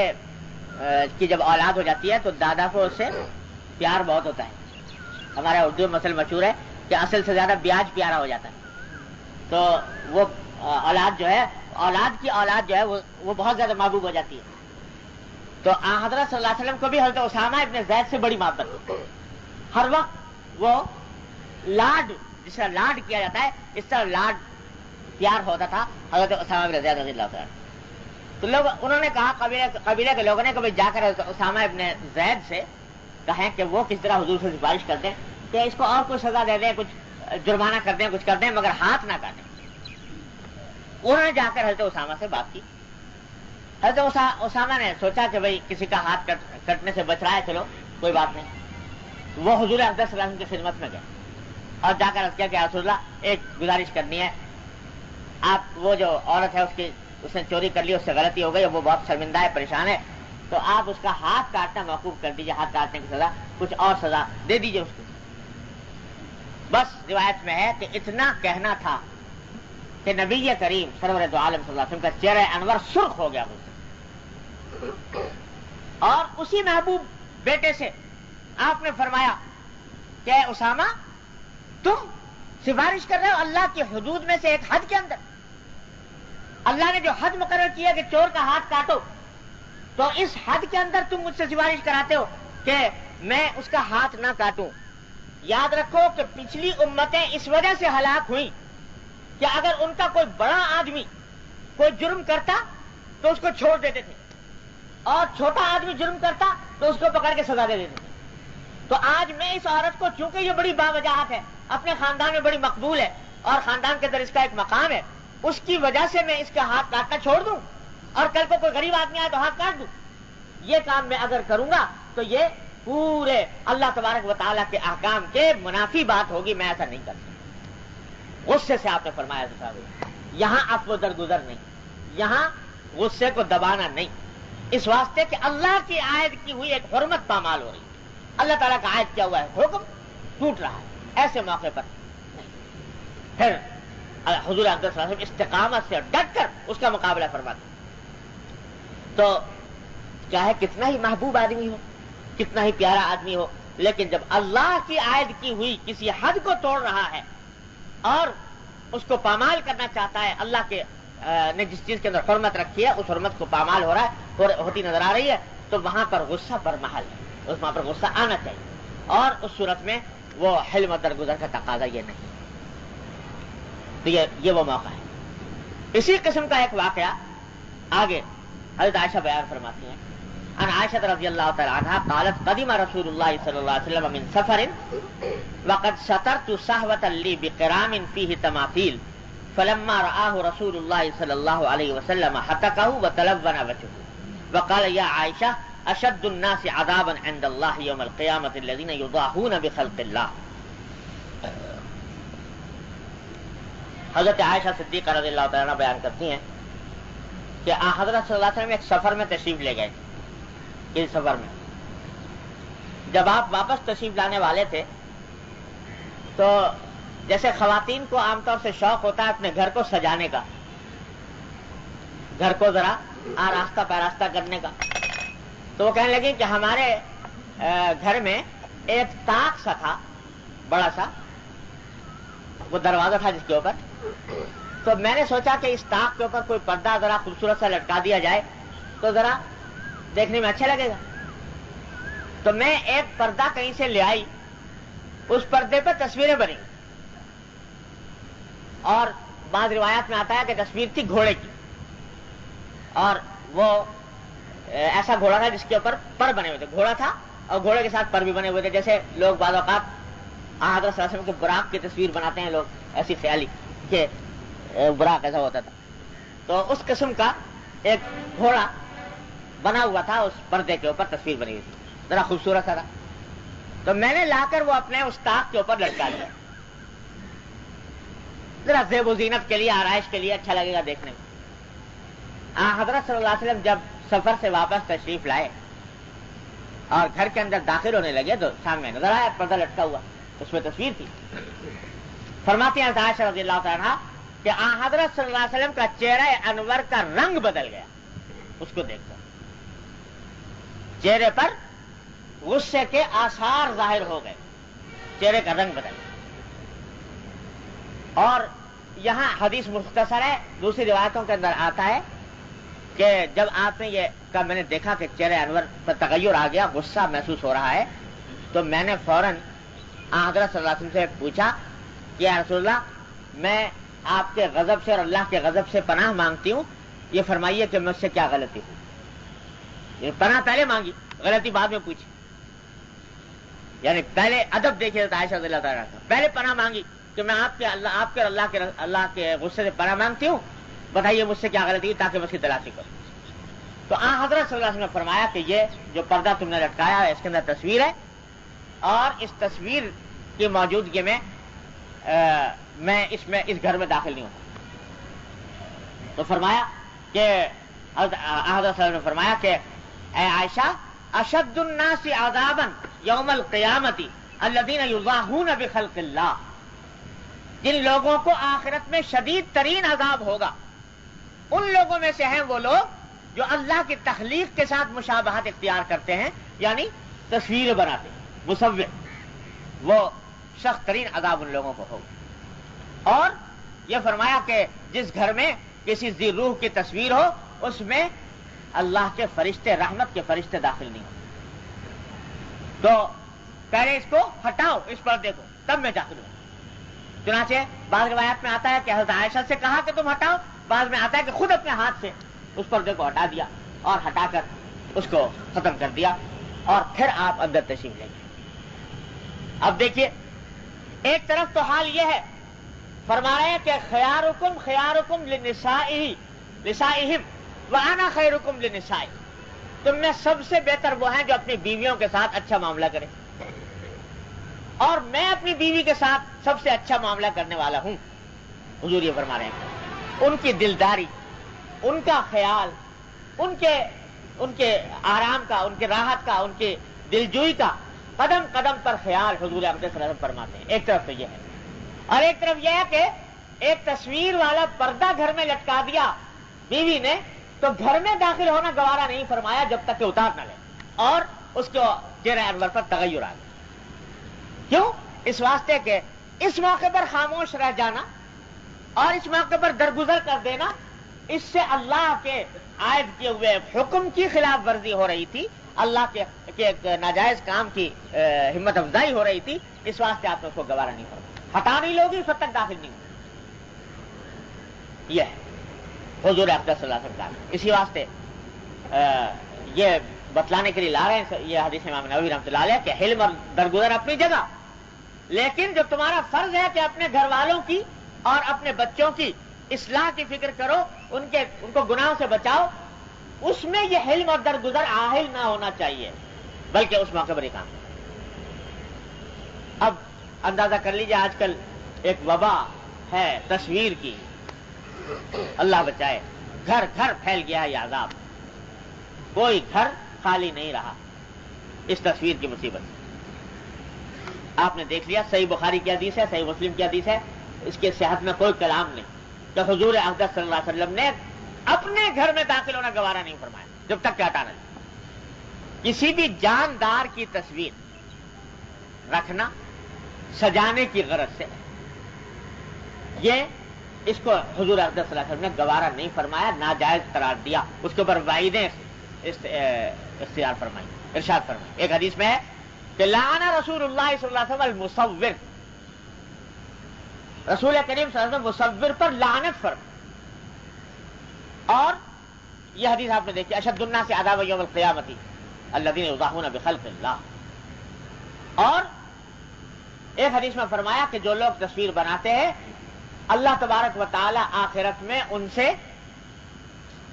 کی جب اولاد ہو جاتی ہے تو دادا کو اس سے پیار بہت ہوتا ہے، ہمارے اردو میں مثل مشہور ہے کہ اصل سے زیادہ بیاج پیارا ہو جاتا ہے، تو وہ اولاد جو ہے، اولاد کی اولاد جو ہے وہ بہت زیادہ محبوب ہو جاتی ہے۔ تو حضرت صلی اللہ علیہ وسلم کو بھی حضرت اسامہ ابن زید سے بڑی محبت، ہر وقت وہ لاڈ، جس طرح لاڈ کیا جاتا ہے اس طرح لاڈ پیار ہوتا تھا حضرت اسامہ ابن زید رضی اللہ تعالیٰ۔ تو لوگ انہوں نے کہا، قبیلے کے لوگوں نے کہ جا کر اسامہ ابن زید سے کہیں کہ وہ کس طرح حضور سے سفارش کر دیں کہ اس کو اور کوئی سزا دے دیں، کچھ جرمانہ کر دیں، کچھ کر دیں، مگر ہاتھ نہ کاٹیں۔ انہوں نے جا کر حضرت اسامہ سے بات کی۔ حضرت اسامہ نے سوچا کہ بھئی کسی کا ہاتھ کٹنے سے بچ رہا ہے، چلو کوئی بات نہیں۔ وہ حضور افضل صلی اللہ علیہ وسلم کی خدمت میں گئے اور جا کر عرض کیا کہ رسول اللہ ایک گزارش کرنی ہے، آپ وہ جو عورت ہے اس نے چوری کر لی، اس سے غلطی ہو گئی، وہ بہت شرمندہ ہے، پریشان ہے، تو آپ اس کا ہاتھ کاٹنا موقوف کر دیجئے، ہاتھ کاٹنے کی سزا کچھ اور سزا دے دیجئے اس کو۔ بس روایت میں ہے کہ اتنا کہنا تھا کہ نبی کریم سرور دو عالم صلی اللہ علیہ وسلم کا چہرہ انور سرخ ہو گیا مجھ سے، اور اسی محبوب بیٹے سے آپ نے فرمایا کہ اے اسامہ تم سفارش کر رہے ہو اللہ کی حدود میں سے ایک حد کے اندر، اللہ نے جو حد مقرر کی ہے کہ چور کا ہاتھ کاٹو، تو اس حد کے اندر تم مجھ سے سفارش کراتے ہو کہ میں اس کا ہاتھ نہ کاٹوں۔ یاد رکھو کہ پچھلی امتیں اس وجہ سے ہلاک ہوئیں کہ اگر ان کا کوئی بڑا آدمی کوئی جرم کرتا تو اس کو چھوڑ دیتے تھے، اور چھوٹا آدمی جرم کرتا تو اس کو پکڑ کے سزا دے دیتے تھے۔ تو آج میں اس عورت کو، چونکہ یہ بڑی باوجاہت ہے، اپنے خاندان میں بڑی مقبول ہے اور خاندان کے اندر اس کا ایک مقام ہے، اس کی وجہ سے میں اس کا ہاتھ کاٹنا چھوڑ دوں اور کل کو کوئی غریب آدمی آئے تو ہاتھ کاٹ دوں؟ یہ کام میں اگر کروں گا تو یہ پورے اللہ تبارک و تعالیٰ کے احکام کے منافی بات ہوگی، میں ایسا نہیں کر سکتا۔ غصے سے آپ نے فرمایا صاحب، یہاں عفو درگزر نہیں، یہاں غصے کو دبانا نہیں، اس واسطے کہ اللہ کی عائد کی ہوئی ایک حرمت پامال ہو رہی ہے، اللہ تعالیٰ کا عائد کیا ہوا ہے حکم ٹوٹ رہا ہے، ایسے موقع پر نہیں۔ پھر حضور افضل صلی اللہ علیہ وسلم استقامت سے ڈٹ کر اس کا مقابلہ فرماتے۔ تو چاہے کتنا ہی محبوب آدمی ہو، کتنا ہی پیارا آدمی ہو، لیکن جب اللہ کی عائد کی ہوئی کسی حد کو توڑ رہا ہے اور اس کو پامال کرنا چاہتا ہے، اللہ کے نے جس چیز کے اندر حرمت رکھی ہے اس حرمت کو پامال ہو رہا ہے، ہوتی نظر آ رہی ہے، تو وہاں پر غصہ برمحل ہے، وہاں پر غصہ آنا چاہیے، اور اس صورت میں وہ حلم درگزر کا تقاضا یہ نہیں۔ تو یہ وہ موقع ہے۔ اسی قسم کا ایک واقعہ آگے حضرت عائشہ بیان فرماتی ہیں، ان عائشہ رضی اللہ تعالی عنہا قالت قدم رسول اللہ صلی اللہ علیہ وسلم من سفر وقد سترت صحوة لی بقرام فیہ تماثیل فلما رآہ رسول اللہ صلی اللہ علیہ وسلم حتقہ وتلون وجهه وقال یا عائشہ اشد الناس عذابا عند اللہ یوم القیامة الذین یضاہون بخلق اللہ۔ حضرت عائشہ صدیقہ رضی اللہ تعالیٰ عنہ بیان کرتی ہیں کہ حضرت صلی اللہ علیہ وسلم ایک سفر میں تشریف لے گئے۔ اس سفر میں جب آپ واپس تشریف لانے والے تھے تو جیسے خواتین کو عام طور سے شوق ہوتا ہے اپنے گھر کو سجانے کا، گھر کو ذرا آراستہ پیراستہ کرنے کا، تو وہ کہنے لگی کہ ہمارے گھر میں ایک طاق سا تھا، بڑا سا وہ دروازہ تھا جس کے اوپر، تو میں نے سوچا کہ اس طاق کے اوپر کوئی پردہ ذرا خوبصورت سا لٹکا دیا جائے تو ذرا دیکھنے میں اچھا لگے گا۔ تو میں ایک پردہ کہیں سے لے آئی، اس پردے پر تصویریں بنی، اور بعض روایات میں آتا ہے کہ تصویر تھی گھوڑے کی، اور وہ ایسا گھوڑا تھا جس کے اوپر پر بنے ہوئے تھے، گھوڑا تھا اور گھوڑے کے ساتھ پر بھی بنے ہوئے تھے، جیسے لوگ بعض اوقات حضرت صلی اللہ علیہ وسلم کے براق کی تصویر بناتے ہیں لوگ، ایسی خیالی کہ براق ایسا ہوتا تھا، تو اس قسم کا ایک گھوڑا بنا ہوا تھا، اس پردے کے اوپر تصویر بنی ہوئی تھی، ذرا خوبصورت سا تھا، تو میں نے لا کر وہ اپنے اس طاق کے اوپر لٹکا دیا، ذرا زیب و زینت کے لیے، آرائش کے لیے اچھا لگے گا دیکھنے میں۔ حضرت صلی اللہ علیہ وسلم جب سفر سے واپس تشریف لائے اور گھر کے اندر داخل ہونے لگے تو سامنے نظر آیا پردہ لٹکا ہوا، اس میں تصویر تھی۔ فرماتی ہیں عائشہ رضی اللہ تعالیٰ عنہا کہ حضرت صلی اللہ علیہ وسلم کا چہرہ انور کا رنگ بدل گیا، اس کو دیکھ کر چہرے پر غصے کے آثار ظاہر ہو گئے، چہرے کا رنگ بدل گیا۔ اور یہاں حدیث مختصر ہے، دوسری روایتوں کے اندر آتا ہے کہ جب آپ نے یہ کہا میں نے دیکھا کہ چہرے انور پر تغیر آ گیا، غصہ محسوس ہو رہا ہے، تو میں نے فوراً حضرت صلی اللہ علیہ وسلم سے پوچھا کہ یا رسول اللہ میں آپ کے غضب سے اور اللہ کے غضب سے پناہ مانگتی ہوں، یہ فرمائیے کہ مجھ سے کیا غلطی ہوئی۔ پناہ پہلے مانگی، غلطی بعد میں پوچھی، یعنی پہلے ادب دیکھیے عائشہ رضی اللہ تعالیٰ عنہا، پہلے پناہ مانگی کہ میں آپ کے اللہ کے غصے سے پناہ مانگتی ہوں، بتائیے مجھ سے کیا غلطی ہوئی تاکہ میں اس کی تلافی کروں۔ تو حضرت صلی اللہ علیہ وسلم نے فرمایا کہ یہ جو پردہ تم نے لٹکایا ہے اس کے اندر تصویر ہے، اور اس تصویر کی موجودگی میں اس گھر میں داخل نہیں ہوں۔ تو فرمایا کہ حضرت صلی اللہ علیہ وسلم نے فرمایا کہ اے عائشہ، اشد الناس عذابا یوم القیامت الذین یضاہون بخلق اللہ، جن لوگوں کو آخرت میں شدید ترین عذاب ہوگا ان لوگوں میں سے ہیں وہ لوگ جو اللہ کی تخلیق کے ساتھ مشابہت اختیار کرتے ہیں، یعنی تصویر بناتے ہیں، مصور، وہ سخت ترین عذاب ان لوگوں کو ہوگا۔ اور یہ فرمایا کہ جس گھر میں کسی ذی روح کی تصویر ہو اس میں اللہ کے فرشتے، رحمت کے فرشتے داخل نہیں ہوں، تو پہلے اس کو ہٹاؤ، اس پردے کو، تب میں داخل ہوں۔ چنانچہ بعض روایات میں آتا ہے کہ حضرت عائشہ سے کہا کہ تم ہٹاؤ، بعض میں آتا ہے کہ خود اپنے ہاتھ سے اس پردے کو ہٹا دیا اور ہٹا کر اس کو ختم کر دیا، اور پھر آپ اندر تشریف لے گئے۔ اب دیکھیے، ایک طرف تو حال یہ ہے، فرما رہے ہیں کہ خیارکم خیارکم لنسائہم وانا خیرکم لنسائی، تم میں سب سے بہتر وہ ہیں جو اپنی بیویوں کے ساتھ اچھا معاملہ کریں، اور میں اپنی بیوی کے ساتھ سب سے اچھا معاملہ کرنے والا ہوں۔ حضور یہ فرما رہے ہیں، ان کی دلداری، ان کا خیال، ان کے آرام کا، ان کے راحت کا، ان کے دلجوئی کا قدم قدم پر خیال حضور اقدس صلی اللہ علیہ وسلم فرماتے ہیں۔ ایک طرف تو یہ ہے، اور ایک طرف یہ ہے کہ ایک تصویر والا پردہ گھر میں لٹکا دیا بیوی نے، تو گھر میں داخل ہونا گوارا نہیں فرمایا جب تک کہ اتار نہ لے، اور اس کو چہرہ انور پر تغیر آ گیا۔ کیوں؟ اس واسطے کہ اس موقع پر خاموش رہ جانا اور اس موقع پر درگزر کر دینا، اس سے اللہ کے عائد کیے ہوئے حکم کی خلاف ورزی ہو رہی تھی، اللہ کے ایک ناجائز کام کی ہمت افزائی ہو رہی تھی، اس واسطے آپ نے اس کو گوارا نہیں فرمایا، ہٹا نہیں لوگی اس وقت تک داخل نہیں ہوگی۔ یہ ہے حضور اقدس صلی اللہ علیہ وسلم، اسی واسطے یہ بتلانے کے لیے لا رہے ہیں یہ حدیث امام نووی رحمۃ اللہ علیہ کہ حلم اور درگزر اپنی جگہ، لیکن جو تمہارا فرض ہے کہ اپنے گھر والوں کی اور اپنے بچوں کی اصلاح کی فکر کرو، ان کو گناہوں سے بچاؤ، اس میں یہ حلم اور درگزر عاہل نہ ہونا چاہیے، بلکہ اس موقع پر یہ کام۔ اب اندازہ کر لیجیے، آج کل ایک وبا ہے تصویر کی، اللہ بچائے، گھر گھر پھیل گیا ہے یہ عذاب، کوئی گھر خالی نہیں رہا اس تصویر کی مصیبت سے۔ آپ نے دیکھ لیا صحیح بخاری کی حدیث ہے، صحیح مسلم کی حدیث ہے، اس کے صحت میں کوئی کلام نہیں کہ حضور اقدس صلی اللہ علیہ وسلم نے اپنے گھر میں داخل ہونا گوارا نہیں فرمایا جب تک کہ ہٹا نہ لے۔ کسی بھی جاندار کی تصویر رکھنا سجانے کی غرض سے، یہ اس کو حضور اقدس صلی اللہ علیہ وسلم نے گوارا نہیں فرمایا، ناجائز قرار دیا، اس کے اوپر وعیدیں اختیار فرمائی، ارشاد فرمائی۔ ایک حدیث میں ہے کہ لعن رسول اللہ صلی اللہ علیہ وسلم المصور، رسول کریم صلی اللہ علیہ وسلم مصور پر لعنت فرمائی۔ اور یہ حدیث آپ نے دیکھی، اشد الناس عذاب یوم القیامت الذین یضاہون بخلق اللہ۔ اور ایک حدیث میں فرمایا کہ جو لوگ تصویر بناتے ہیں اللہ تبارک و تعالی آخرت میں ان سے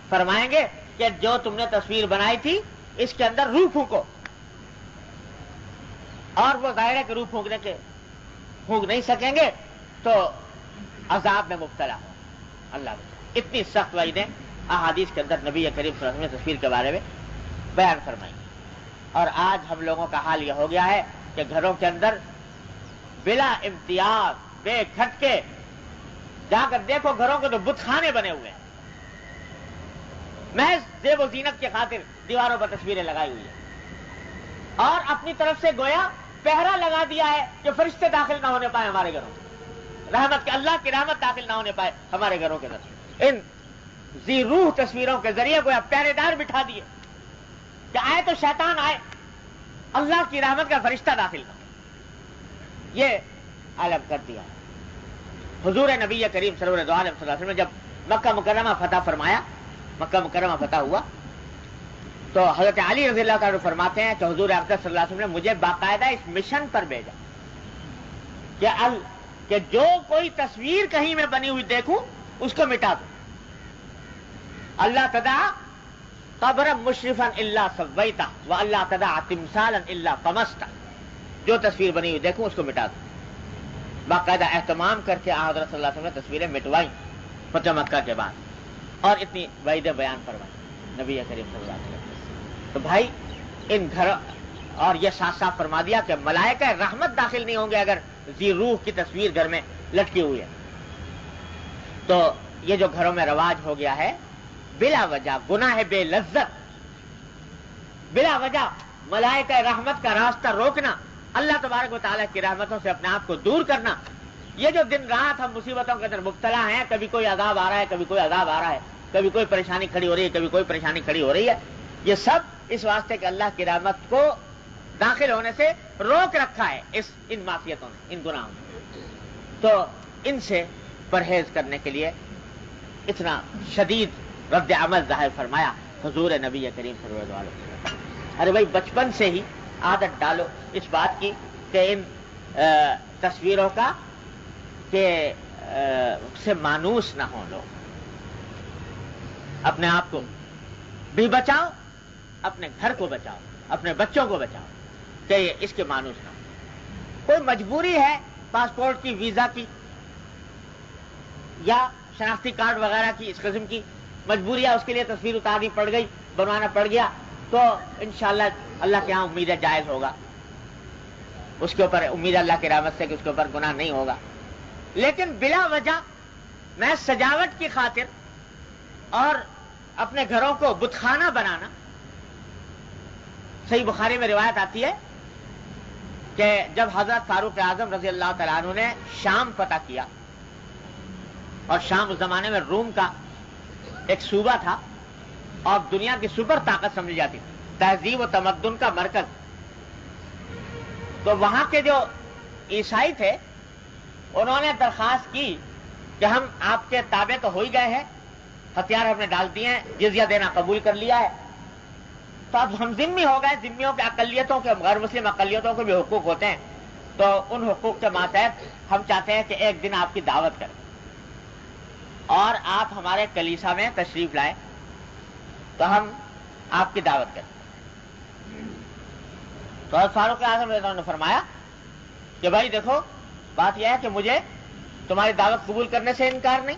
فرمائیں گے کہ جو تم نے تصویر بنائی تھی اس کے اندر روح پھونکو، اور وہ ظاہر ہے کہ روح پھونک نہیں سکیں گے تو عذاب میں مبتلا ہو۔ اللہ بچا، اتنی سخت وعیدیں احادیث کے اندر نبی کریم صلی اللہ علیہ وسلم نے تصویر کے بارے میں بیان فرمائی۔ اور آج ہم لوگوں کا حال یہ ہو گیا ہے کہ گھروں کے اندر بلا امتیاز بے کھٹکے جا کر دیکھو، گھروں کے تو بت خانے بنے ہوئے ہیں، محض زیب و زینت کی خاطر دیواروں پر تصویریں لگائی ہوئی ہیں، اور اپنی طرف سے گویا پہرا لگا دیا ہے کہ فرشتے داخل نہ ہونے پائے ہمارے گھروں میں، رحمت کے اللہ کی رحمت داخل نہ ہونے پائے ہمارے گھروں کے اندر۔ ان ذی روح تصویروں کے ذریعے گویا پہرے دار بٹھا دیے کہ آئے تو شیطان آئے، اللہ کی رحمت کا فرشتہ داخل نہ ہو، یہ عالم کر دیا۔ حضور نبی کریم صلی اللہ علیہ وسلم نے جب مکہ مکرمہ فتح فرمایا، مکہ مکرمہ فتح ہوا، تو حضرت علی رضی اللہ تعالیٰ فرماتے ہیں کہ حضور اقدس صلی اللہ علیہ وسلم نے مجھے باقاعدہ اس مشن پر بھیجا کہ جو کوئی تصویر کہیں میں بنی ہوئی دیکھوں اس کو مٹا دو۔ اللہ تدع قبرا مشرفا الا سویتہ واللہ تدع تمثالا الا طمستہ، جو تصویر بنی ہوئی دیکھوں اس کو مٹا دو۔ باقاعدہ اہتمام کر کے حضرت صلی اللہ علیہ وسلم نے تصویریں مٹوائیں فتح مکہ کے بعد، اور اتنی وعیدیں بیان فرمائی نبی کریم صلی اللہ علیہ وسلم۔ تو بھائی ان گھروں، اور یہ صاف صاف فرما دیا کہ ملائکہ رحمت داخل نہیں ہوں گے اگر ذی روح کی تصویر گھر میں لٹکی ہوئی ہے۔ تو یہ جو گھروں میں رواج ہو گیا ہے بلا وجہ گناہ بے لذت، بلا وجہ ملائکہ رحمت کا راستہ روکنا، اللہ تبارک و تعالیٰ کی رحمتوں سے اپنے آپ کو دور کرنا، یہ جو دن رات ہم مصیبتوں کے اندر مبتلا ہیں، کبھی کوئی عذاب آ رہا ہے، کبھی کوئی عذاب آ رہا ہے، کبھی کوئی پریشانی کھڑی ہو رہی ہے، کبھی کوئی پریشانی کھڑی ہو رہی ہے، یہ سب اس واسطے کہ اللہ کی رحمت کو داخل ہونے سے روک رکھا ہے ان معصیتوں نے، ان گناہوں نے۔ تو ان سے پرہیز کرنے کے لیے اتنا شدید رد عمل ظاہر فرمایا حضور نبی کریم صلی اللہ علیہ وسلم۔ ارے بھائی بچپن سے ہی عادت ڈالو اس بات کی کہ ان تصویروں کا کہ سے مانوس نہ ہو لوگ، اپنے آپ کو بھی بچاؤ، اپنے گھر کو بچاؤ، اپنے بچوں کو بچاؤ کہ یہ اس کے مانوس نہ ہو۔ کوئی مجبوری ہے پاسپورٹ کی، ویزا کی، یا شناختی کارڈ وغیرہ کی، اس قسم کی مجبوری ہے، اس کے لیے تصویر اتارنی پڑ گئی، بنوانا پڑ گیا، تو انشاءاللہ اللہ کے ہاں امید ہے جائز ہوگا، اس کے اوپر امید اللہ کی رحمت سے کہ اس کے اوپر گناہ نہیں ہوگا۔ لیکن بلا وجہ میں سجاوٹ کی خاطر اور اپنے گھروں کو بتخانہ بنانا، صحیح بخاری میں روایت آتی ہے کہ جب حضرت فاروق اعظم رضی اللہ تعالیٰ عنہ نے شام فتح کیا، اور شام اس زمانے میں روم کا ایک صوبہ تھا اور دنیا کی سپر طاقت سمجھی جاتی تھی، تہذیب و تمدن کا مرکز، تو وہاں کے جو عیسائی تھے انہوں نے درخواست کی کہ ہم آپ کے تابع تو ہو ہی گئے ہیں، ہتھیار ہم نے ڈال دیے ہیں، جزیہ دینا قبول کر لیا ہے، تو اب ہم ذمہ ہو گئے، ذمیوں کے اقلیتوں کے، غیر مسلم اقلیتوں کے بھی حقوق ہوتے ہیں، تو ان حقوق کے ماتحت ہم چاہتے ہیں کہ ایک دن آپ کی دعوت کریں اور آپ ہمارے کلیسا میں تشریف لائیں تو ہم آپ کی دعوت کریں۔ تو حضرت فاروق اعظم رضی اللہ عنہ نے فرمایا کہ بھائی دیکھو بات یہ ہے کہ مجھے تمہاری دعوت قبول کرنے سے انکار نہیں،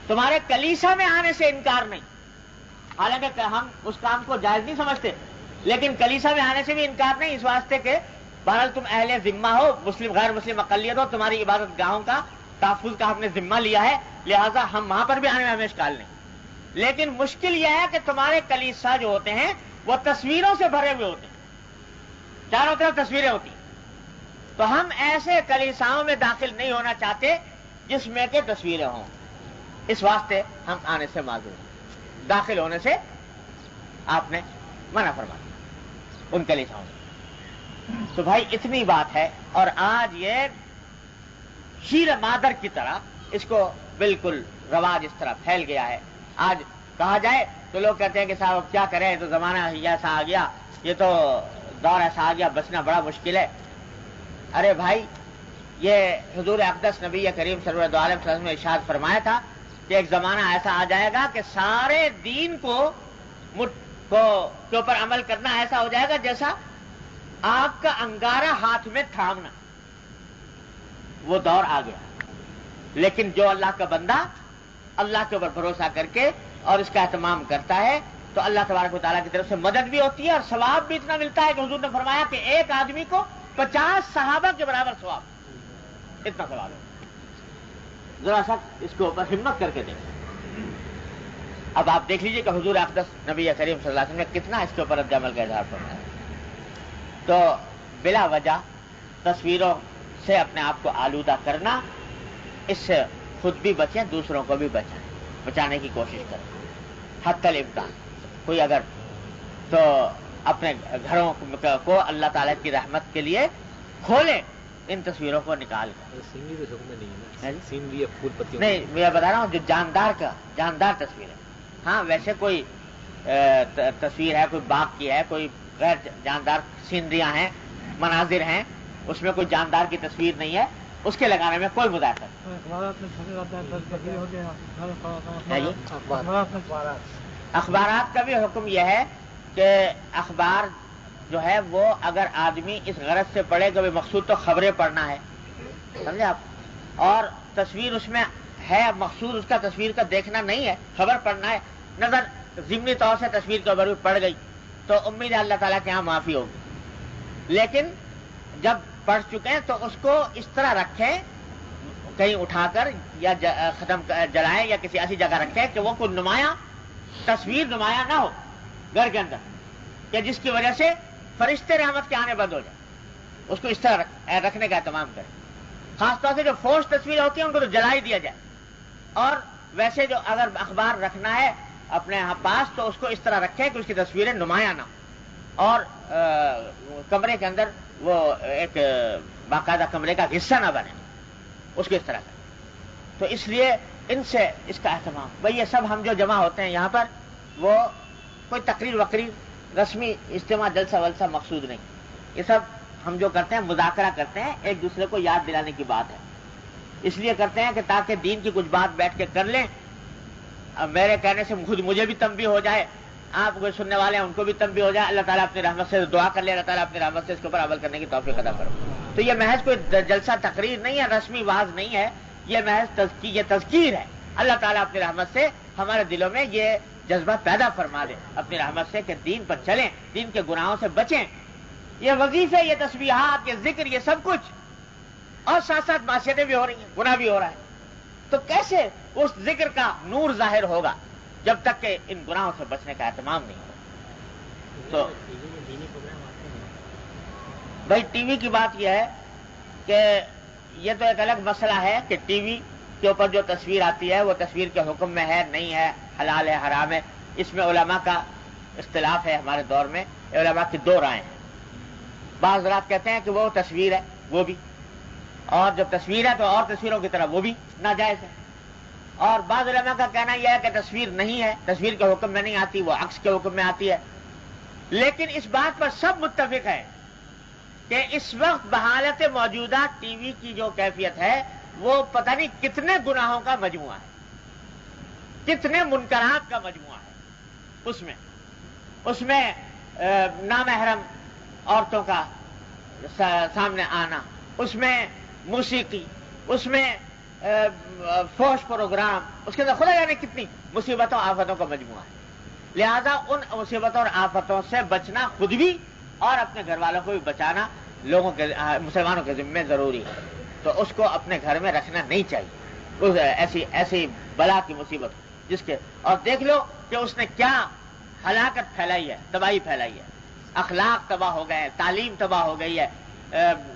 تمہارے کلیسا میں آنے سے انکار نہیں، حالانکہ ہم اس کام کو جائز نہیں سمجھتے، لیکن کلیسا میں آنے سے بھی انکار نہیں، اس واسطے کہ بہرحال تم اہل ذمہ ہو، مسلم غیر مسلم اقلیت ہو، تمہاری عبادت گاہوں کا تحفظ کا ہم نے ذمہ لیا ہے، لہٰذا ہم وہاں پر بھی آنے میں ہمیں اشکال نہیں۔ لیکن مشکل یہ ہے کہ تمہارے کلیسا جو ہوتے ہیں وہ تصویروں سے بھرے ہوئے ہوتے ہیں، چاروں طرف تصویریں ہوتی ہیں، تو ہم ایسے کلیساؤں میں داخل نہیں ہونا چاہتے جس میں کہ تصویریں ہوں، اس واسطے ہم آنے سے معذور ہیں، داخل ہونے سے آپ نے منع فرما دیا ان کلیساؤں میں۔ تو بھائی اتنی بات ہے، اور آج یہ شیر مادر کی طرح اس کو بالکل رواج اس طرح پھیل گیا ہے۔ آج کہا جائے تو لوگ کہتے ہیں کہ صاحب اب کیا کریں، تو زمانہ ایسا آ گیا، یہ تو دور ایسا آ گیا، بچنا بڑا مشکل ہے۔ ارے بھائی، یہ حضور اقدس نبی کریم صلی اللہ علیہ وسلم نے ارشاد فرمایا تھا کہ ایک زمانہ ایسا آ جائے گا کہ سارے دین کے اوپر عمل کرنا ایسا ہو جائے گا جیسا آپ کا انگارہ ہاتھ میں تھامنا، وہ دور آ گیا۔ لیکن جو اللہ کا بندہ اللہ کے اوپر بھروسہ کر کے اور اس کا اہتمام کرتا ہے تو اللہ تبارک و تعالیٰ کی طرف سے مدد بھی ہوتی ہے اور ثواب بھی اتنا ملتا ہے کہ حضور نے فرمایا کہ ایک آدمی کو 50 صحابہ کے برابر ثواب، اتنا ثواب ہے۔ ذرا سا اس کے اوپر ہمت کر کے دیکھیں۔ اب آپ دیکھ لیجئے کہ حضور اقدس نبی کریم صلی اللہ علیہ وسلم نے کتنا اس کے اوپر رد عمل کا اظہار فرمایا۔ تو بلا وجہ تصویروں سے اپنے آپ کو آلودہ کرنا، اس سے خود بھی بچیں، دوسروں کو بھی بچانے کی کوشش کریں حتی الامکان۔ کوئی اگر تو اپنے گھروں کو اللہ تعالیٰ کی رحمت کے لیے کھولیں، ان تصویروں کو نکال کر۔ نہیں، میں بتا رہا ہوں جو جاندار تصویر ہے۔ ہاں ویسے کوئی تصویر ہے، کوئی باغ کی ہے، کوئی غیر جاندار سینریاں ہیں، مناظر ہیں، اس میں کوئی جاندار کی تصویر نہیں ہے، اس کے لگانے میں کوئی مداخلت نہیں۔ اخبارات کا بھی حکم یہ ہے کہ اخبار جو ہے وہ اگر آدمی اس غرض سے پڑھے کہ مقصود تو خبریں پڑھنا ہے، سمجھے آپ، اور تصویر اس میں ہے، مقصود اس کا تصویر کا دیکھنا نہیں ہے، خبر پڑھنا ہے، نظر ضمنی طور سے تصویر کے اوپر پڑ گئی تو امید ہے اللہ تعالیٰ کے یہاں معافی ہوگی۔ لیکن جب پڑھ چکے ہیں تو اس کو اس طرح رکھیں، کہیں اٹھا کر یا ختم جلائیں یا کسی ایسی جگہ رکھیں کہ وہ کوئی نمایاں تصویر نمایاں نہ ہو گھر کے اندر، کہ جس کی وجہ سے فرشتے رحمت کے آنے بند ہو جائے، اس کو اس طرح رکھنے کا اہتمام کریں۔ خاص طور سے جو فوش تصویریں ہوتی ہیں ان کو تو جلا ہی دیا جائے، اور ویسے جو اگر اخبار رکھنا ہے اپنے پاس تو اس کو اس طرح رکھیں کہ اس کی تصویریں نمایاں نہ ہوں، اور کمرے کے اندر وہ ایک باقاعدہ کمرے کا حصہ نہ بنے، اس کو اس طرح کریں۔ تو اس لیے ان سے اس کا اہتمام، بھئی یہ سب ہم جو جمع ہوتے ہیں یہاں پر وہ کوئی تقریر وقریر رسمی اجتماع جلسہ ولسہ مقصود نہیں، یہ سب ہم جو کرتے ہیں مذاکرہ کرتے ہیں، ایک دوسرے کو یاد دلانے کی بات ہے، اس لیے کرتے ہیں کہ تاکہ دین کی کچھ بات بیٹھ کے کر لیں، اب میرے کہنے سے خود مجھے بھی تنبیہ ہو جائے، آپ کو سننے والے ہیں ان کو بھی تنبیہ ہو جائے، اللہ تعالیٰ اپنی رحمت سے دعا کر لے، اللہ تعالیٰ اپنی رحمت سے اس کے اوپر عمل کرنے کی توفیق عطا کرو۔ تو یہ محض کوئی جلسہ تقریر نہیں ہے، رسمی واعظ نہیں ہے، یہ محض یہ تذکیر ہے۔ اللہ تعالیٰ اپنی رحمت سے ہمارے دلوں میں یہ جذبہ پیدا فرما دے اپنی رحمت سے کہ دین پر چلیں، دین کے گناہوں سے بچیں۔ یہ وظیفے، یہ تسبیحات، یہ ذکر، یہ سب کچھ، اور ساتھ ساتھ معصیتیں بھی ہو رہی ہیں، گناہ بھی ہو رہا ہے، تو کیسے اس ذکر کا نور ظاہر ہوگا جب تک کہ ان گناہوں سے بچنے کا اہتمام نہیں ہوگا۔ تو بھائی ٹی وی کی بات یہ ہے کہ یہ تو ایک الگ مسئلہ ہے کہ ٹی وی کے اوپر جو تصویر آتی ہے وہ تصویر کے حکم میں ہے نہیں ہے، حلال ہے حرام ہے، اس میں علماء کا اختلاف ہے۔ ہمارے دور میں علماء کی دو رائے ہیں، بعض حضرات کہتے ہیں کہ وہ تصویر ہے وہ بھی، اور جب تصویر ہے تو اور تصویروں کی طرح وہ بھی ناجائز ہے، اور بعض علماء کا کہنا یہ ہے کہ تصویر نہیں ہے، تصویر کے حکم میں نہیں آتی، وہ عکس کے حکم میں آتی ہے۔ لیکن اس بات پر سب متفق ہے کہ اس وقت بحالت موجودہ ٹی وی کی جو کیفیت ہے وہ پتہ نہیں کتنے گناہوں کا مجموعہ ہے، کتنے منکرات کا مجموعہ ہے۔ اس میں نامحرم عورتوں کا سامنے آنا، اس میں موسیقی، اس میں فحش پروگرام، اس کے اندر خدا جانے کتنی مصیبتوں آفتوں کا مجموعہ ہے۔ لہذا ان مصیبتوں اور آفتوں سے بچنا خود بھی اور اپنے گھر والوں کو بھی بچانا لوگوں کے مسلمانوں کے ذمے ضروری ہے، تو اس کو اپنے گھر میں رکھنا نہیں چاہیے، ایسی بلا کی مصیبت جس کے، اور دیکھ لو کہ اس نے کیا ہلاکت پھیلائی ہے، تباہی پھیلائی ہے، اخلاق تباہ ہو گئے ہیں، تعلیم تباہ ہو گئی ہے،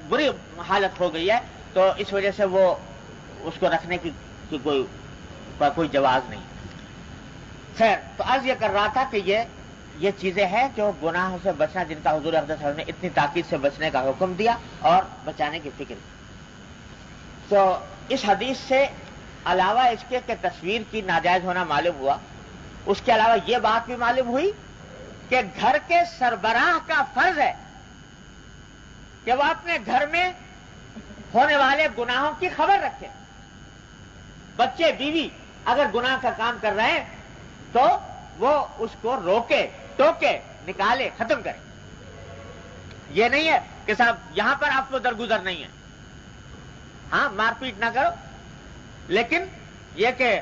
بری حالت ہو گئی ہے، تو اس وجہ سے وہ اس کو رکھنے کی کوئی جواز نہیں۔ خیر، تو عرض یہ کر رہا تھا کہ یہ چیزیں ہیں جو گناہوں سے بچنا، جن کا حضور اقدس صلی اللہ علیہ وسلم نے اتنی تاکید سے بچنے کا حکم دیا اور بچانے کی فکر کی۔ تو اس حدیث سے علاوہ اس کے کہ تصویر کی ناجائز ہونا معلوم ہوا، اس کے علاوہ یہ بات بھی معلوم ہوئی کہ گھر کے سربراہ کا فرض ہے کہ وہ اپنے گھر میں ہونے والے گناہوں کی خبر رکھے۔ بچے بیوی اگر گناہ کا کام کر رہے ہیں تو وہ اس کو روکے، ٹوکے، نکالے، ختم کرے۔ یہ نہیں ہے کہ صاحب یہاں پر آپ کو درگزر نہیں ہے، ہاں مار پیٹ نہ کرو، لیکن یہ کہ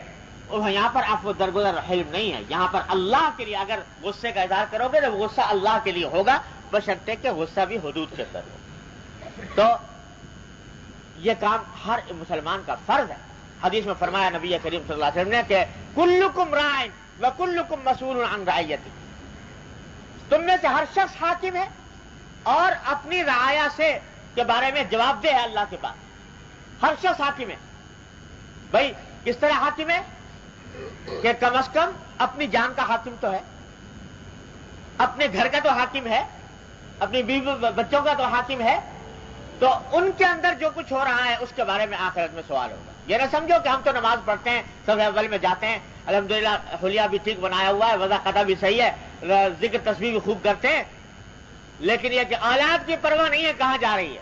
یہاں پر آپ کو درگزر حلم نہیں ہے، یہاں پر اللہ کے لیے اگر غصے کا اظہار کرو گے تو غصہ اللہ کے لیے ہوگا، بشرطے کہ غصہ بھی حدود کے اندر ہو۔ تو یہ کام ہر مسلمان کا فرض ہے۔ حدیث میں فرمایا نبی کریم صلی اللہ علیہ وسلم نے کہ کلکم راعٍ وکلکم مسئول عن رعیتہ، تم میں سے ہر شخص حاکم ہے اور اپنی رعایا سے کے بارے میں جواب دہ ہے اللہ کے پاس۔ ہر شخص حاکم ہے۔ بھائی کس طرح حاکم ہے کہ کم از کم اپنی جان کا حاکم تو ہے، اپنے گھر کا تو حاکم ہے، اپنی بیوی بچوں کا تو حاکم ہے، تو ان کے اندر جو کچھ ہو رہا ہے اس کے بارے میں آخرت میں سوال ہوگا۔ یہ نہ سمجھو کہ ہم تو نماز پڑھتے ہیں، سب اول میں جاتے ہیں، الحمدللہ حلیہ بھی ٹھیک بنایا ہوا ہے، وضع قضا بھی صحیح ہے، ذکر تسبیح بھی خوب کرتے ہیں، لیکن یہ کہ اولاد کی پرواہ نہیں ہے کہاں جا رہی ہے،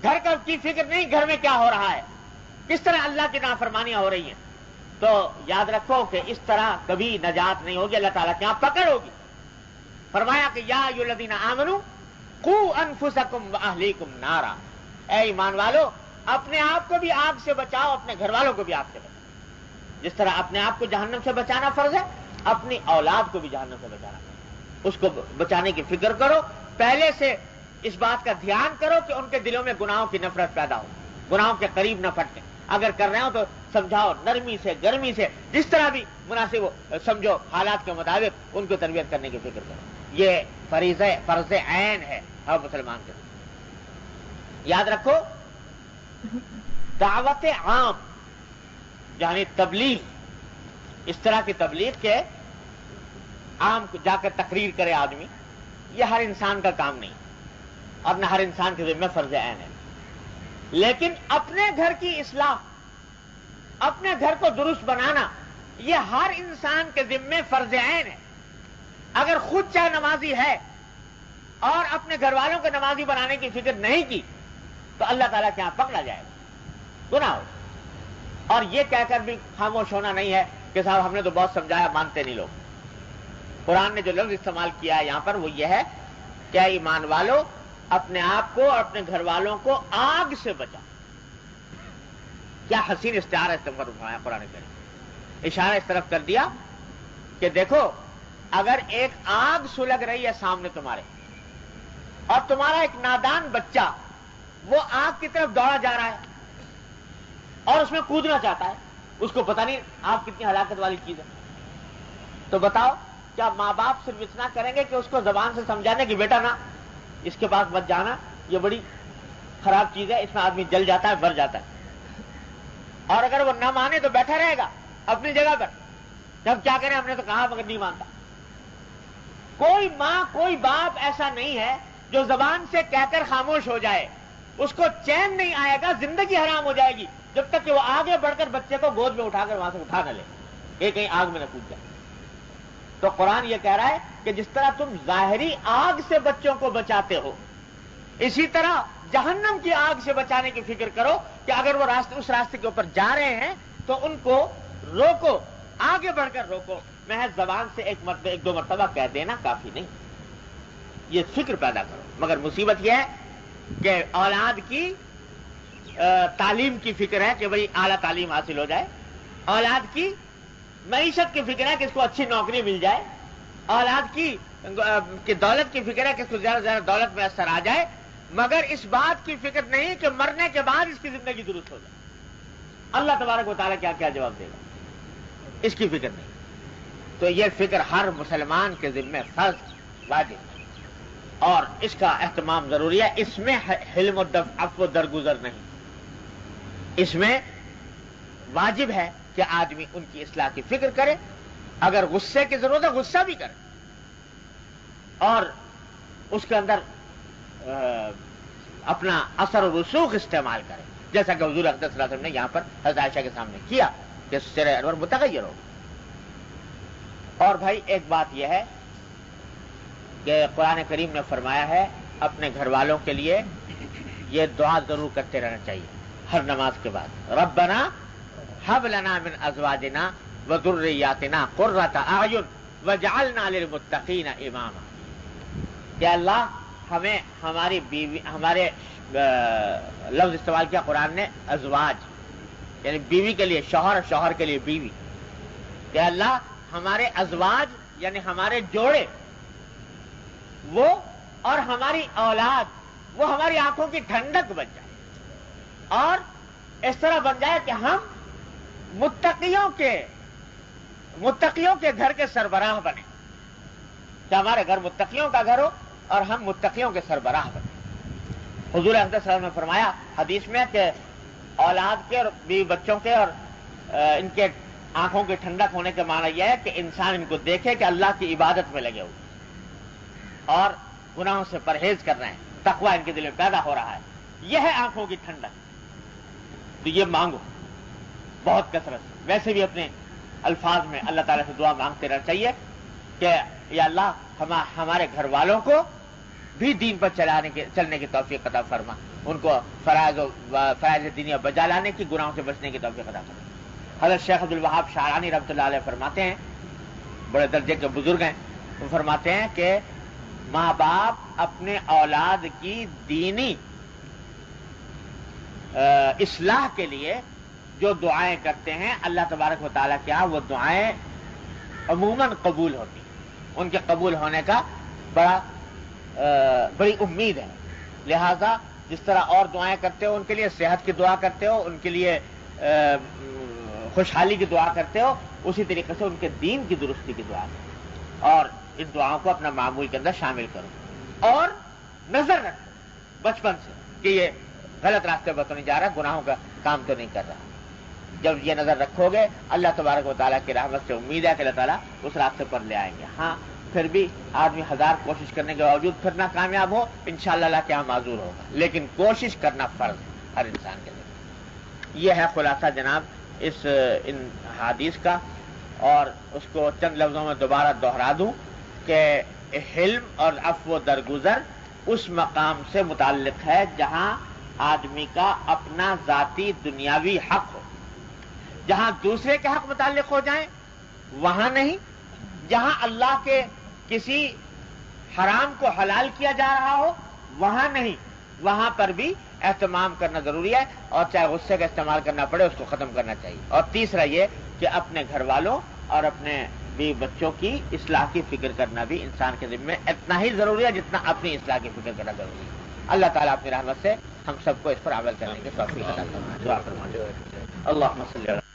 گھر کا کی فکر نہیں، گھر میں کیا ہو رہا ہے، کس طرح اللہ کی نافرمانیاں ہو رہی ہیں۔ تو یاد رکھو کہ اس طرح کبھی نجات نہیں ہوگی، اللہ تعالیٰ کے یہاں پکڑ ہوگی۔ فرمایا کہ یا ایھا الذین آمنوا قوا انفسکم واہلیکم نارا، اے ایمان والو اپنے آپ کو بھی آگ سے بچاؤ، اپنے گھر والوں کو بھی آگ سے بچاؤ۔ جس طرح اپنے آپ کو جہنم سے بچانا فرض ہے، اپنی اولاد کو بھی جہنم سے بچانا فرض ہے۔ اس کو بچانے کی فکر کرو، پہلے سے اس بات کا دھیان کرو کہ ان کے دلوں میں گناہوں کی نفرت پیدا ہو، گناہوں کے قریب نہ پھٹکیں۔ اگر کر رہے ہو تو سمجھاؤ، نرمی سے، گرمی سے، جس طرح بھی مناسب ہو سمجھو، حالات کے مطابق ان کو تربیت کرنے کی فکر کرو۔ یہ فرض عین ہے ہر مسلمان کے۔ یاد رکھو دعوت عام یعنی تبلیغ، اس طرح کی تبلیغ کے عام جا کر تقریر کرے آدمی، یہ ہر انسان کا کام نہیں اور نہ ہر انسان کے ذمہ فرض عین ہے، لیکن اپنے گھر کی اصلاح، اپنے گھر کو درست بنانا، یہ ہر انسان کے ذمہ فرض عین ہے۔ اگر خود چاہے نمازی ہے اور اپنے گھر والوں کو نمازی بنانے کی فکر نہیں کی تو اللہ تعالیٰ کے یہاں پکڑا جائے گا، گناہ ہو۔ اور یہ کہہ کر بھی خاموش ہونا نہیں ہے کہ صاحب ہم نے تو بہت سمجھایا، مانتے نہیں لوگ۔ قرآن نے جو لفظ استعمال کیا ہے یہاں پر وہ یہ ہے کہ ایمان والو اپنے آپ کو اور اپنے گھر والوں کو آگ سے بچا۔ کیا حسین استعارہ استعمال فرمایا قرآن کریم، اشارہ اس طرف کر دیا کہ دیکھو اگر ایک آگ سلگ رہی ہے سامنے تمہارے اور تمہارا ایک نادان بچہ وہ آگ کی طرف دوڑا جا رہا ہے اور اس میں کودنا چاہتا ہے، اس کو پتہ نہیں آگ کتنی ہلاکت والی چیز ہے، تو بتاؤ کیا ماں باپ صرف اتنا کریں گے کہ اس کو زبان سے سمجھانے کہ بیٹا نہ اس کے پاس مت جانا، یہ بڑی خراب چیز ہے، اس میں آدمی جل جاتا ہے، بھر جاتا ہے، اور اگر وہ نہ مانے تو بیٹھا رہے گا اپنی جگہ پر، جب کیا کریں ہم نے تو کہا مگر نہیں مانتا۔ کوئی ماں کوئی باپ ایسا نہیں ہے جو زبان سے کہہ کر خاموش ہو جائے، اس کو چین نہیں آئے گا، زندگی حرام ہو جائے گی جب تک کہ وہ آگے بڑھ کر بچے کو گود میں اٹھا کر وہاں سے اٹھا نہ لے، یہ کہیں آگ میں نہ کود جائے۔ تو قرآن یہ کہہ رہا ہے کہ جس طرح تم ظاہری آگ سے بچوں کو بچاتے ہو، اسی طرح جہنم کی آگ سے بچانے کی فکر کرو کہ اگر وہ اس راستے کے اوپر جا رہے ہیں تو ان کو روکو، آگے بڑھ کر روکو، محض زبان سے ایک دو مرتبہ کہہ دینا کافی نہیں، یہ فکر پیدا کرو۔ مگر مصیبت یہ ہے کہ اولاد کی تعلیم کی فکر ہے کہ بھئی اعلیٰ تعلیم حاصل ہو جائے، اولاد کی معیشت کی فکر ہے کہ اس کو اچھی نوکری مل جائے، اولاد کی دولت کی فکر ہے کہ اس کو زیادہ سے زیادہ دولت میں اثر آ جائے، مگر اس بات کی فکر نہیں کہ مرنے کے بعد اس کی زندگی درست ہو جائے. اللہ تبارک و تعالیٰ کیا کیا جواب دے گا, اس کی فکر نہیں. تو یہ فکر ہر مسلمان کے ذمہ فرض واجب اور اس کا اہتمام ضروری ہے. اس میں حلم و عفو و درگزر نہیں, اس میں واجب ہے کہ آدمی ان کی اصلاح کی فکر کرے. اگر غصے کی ضرورت ہے غصہ بھی کرے اور اس کے اندر اپنا اثر و رسوخ استعمال کرے, جیسا کہ حضور اقدس صلی اللہ علیہ وسلم نے یہاں پر حضرت عائشہ کے سامنے کیا کہ سر انور متغیر ہو. اور بھائی ایک بات یہ ہے کہ قرآن کریم نے فرمایا ہے اپنے گھر والوں کے لیے یہ دعا ضرور کرتے رہنا چاہیے ہر نماز کے بعد, ربنا هب لنا من ازواجنا وذریاتنا قرۃ اعین وجعلنا للمتقین اماما. کہ اللہ ہمیں ہماری بیوی, ہمارے لفظ استعمال کیا قرآن نے ازواج, یعنی بیوی کے لیے شوہر اور شوہر کے لیے بیوی. کہ اللہ ہمارے ازواج یعنی ہمارے جوڑے وہ اور ہماری اولاد وہ ہماری آنکھوں کی ٹھنڈک بن جائے اور اس طرح بن جائے کہ ہم متقیوں کے گھر کے سربراہ بنے, کہ ہمارے گھر متقیوں کا گھر ہو اور ہم متقیوں کے سربراہ بنے. حضور اقدس صلی اللہ علیہ وسلم نے فرمایا حدیث میں کہ اولاد کے اور بیوی بچوں کے اور ان کے آنکھوں کی ٹھنڈک ہونے کے معنی یہ ہے کہ انسان ان کو دیکھے کہ اللہ کی عبادت میں لگے ہوئے اور گناہوں سے پرہیز کر رہے ہیں, تقوی ان کے دل میں پیدا ہو رہا ہے. یہ ہے آنکھوں کی ٹھنڈک. تو یہ مانگو بہت کثرت سے. ویسے بھی اپنے الفاظ میں اللہ تعالیٰ سے دعا مانگتے رہنا چاہیے کہ یا اللہ ہمارے گھر والوں کو بھی دین پر چلنے کی توفیق عطا فرما, ان کو فرائض دینیہ بجا لانے کی, گناہوں سے بچنے کی توفیق عطا فرما. حضرت شیخ عبد الوہاب شعرانی رحمۃ اللہ علیہ فرماتے ہیں, بڑے درجے کے بزرگ ہیں, وہ فرماتے ہیں کہ ماں باپ اپنے اولاد کی دینی اصلاح کے لیے جو دعائیں کرتے ہیں اللہ تبارک و تعالیٰ کیا وہ دعائیں عموماً قبول ہوتی ہیں. ان کے قبول ہونے کا بڑی امید ہے. لہذا جس طرح اور دعائیں کرتے ہو, ان کے لیے صحت کی دعا کرتے ہو, ان کے لیے خوشحالی کی دعا کرتے ہو, اسی طریقے سے ان کے دین کی درستی کی دعا کرو اور ان دعاؤں کو اپنا معمول کے اندر شامل کرو اور نظر رکھو بچپن سے کہ یہ غلط راستے پر تو نہیں جا رہا, گناہوں کا کام تو نہیں کر رہا. جب یہ نظر رکھو گے اللہ تبارک و تعالیٰ کی رحمت سے امید ہے کہ اللہ تعالیٰ اس راستے پر لے آئیں گے. ہاں پھر بھی آدمی ہزار کوشش کرنے کے باوجود پھر نہ کامیاب ہو, انشاءاللہ اللہ کیا معذور ہوگا, لیکن کوشش کرنا فرض ہے ہر انسان کے لیے. یہ ہے خلاصہ جناب ان حدیث کا, اور اس کو چند لفظوں میں دوبارہ دوہرا دوں کہ حلم اور عفو و درگزر اس مقام سے متعلق ہے جہاں آدمی کا اپنا ذاتی دنیاوی حق ہو. جہاں دوسرے کے حق متعلق ہو جائیں وہاں نہیں, جہاں اللہ کے کسی حرام کو حلال کیا جا رہا ہو وہاں نہیں, وہاں پر بھی اہتمام کرنا ضروری ہے اور چاہے غصے کا استعمال کرنا پڑے اس کو ختم کرنا چاہیے. اور تیسرا یہ کہ اپنے گھر والوں اور اپنے بیوی بچوں کی اصلاح کی فکر کرنا بھی انسان کے ذمہ اتنا ہی ضروری ہے جتنا اپنی اصلاح کی فکر کرنا ضروری ہے. اللہ تعالیٰ اپنی رحمت سے ہم سب کو اس پر عمل کرنے کی توفیق عطا فرمائے. دعا فرمائے. اللہم صلی اللہ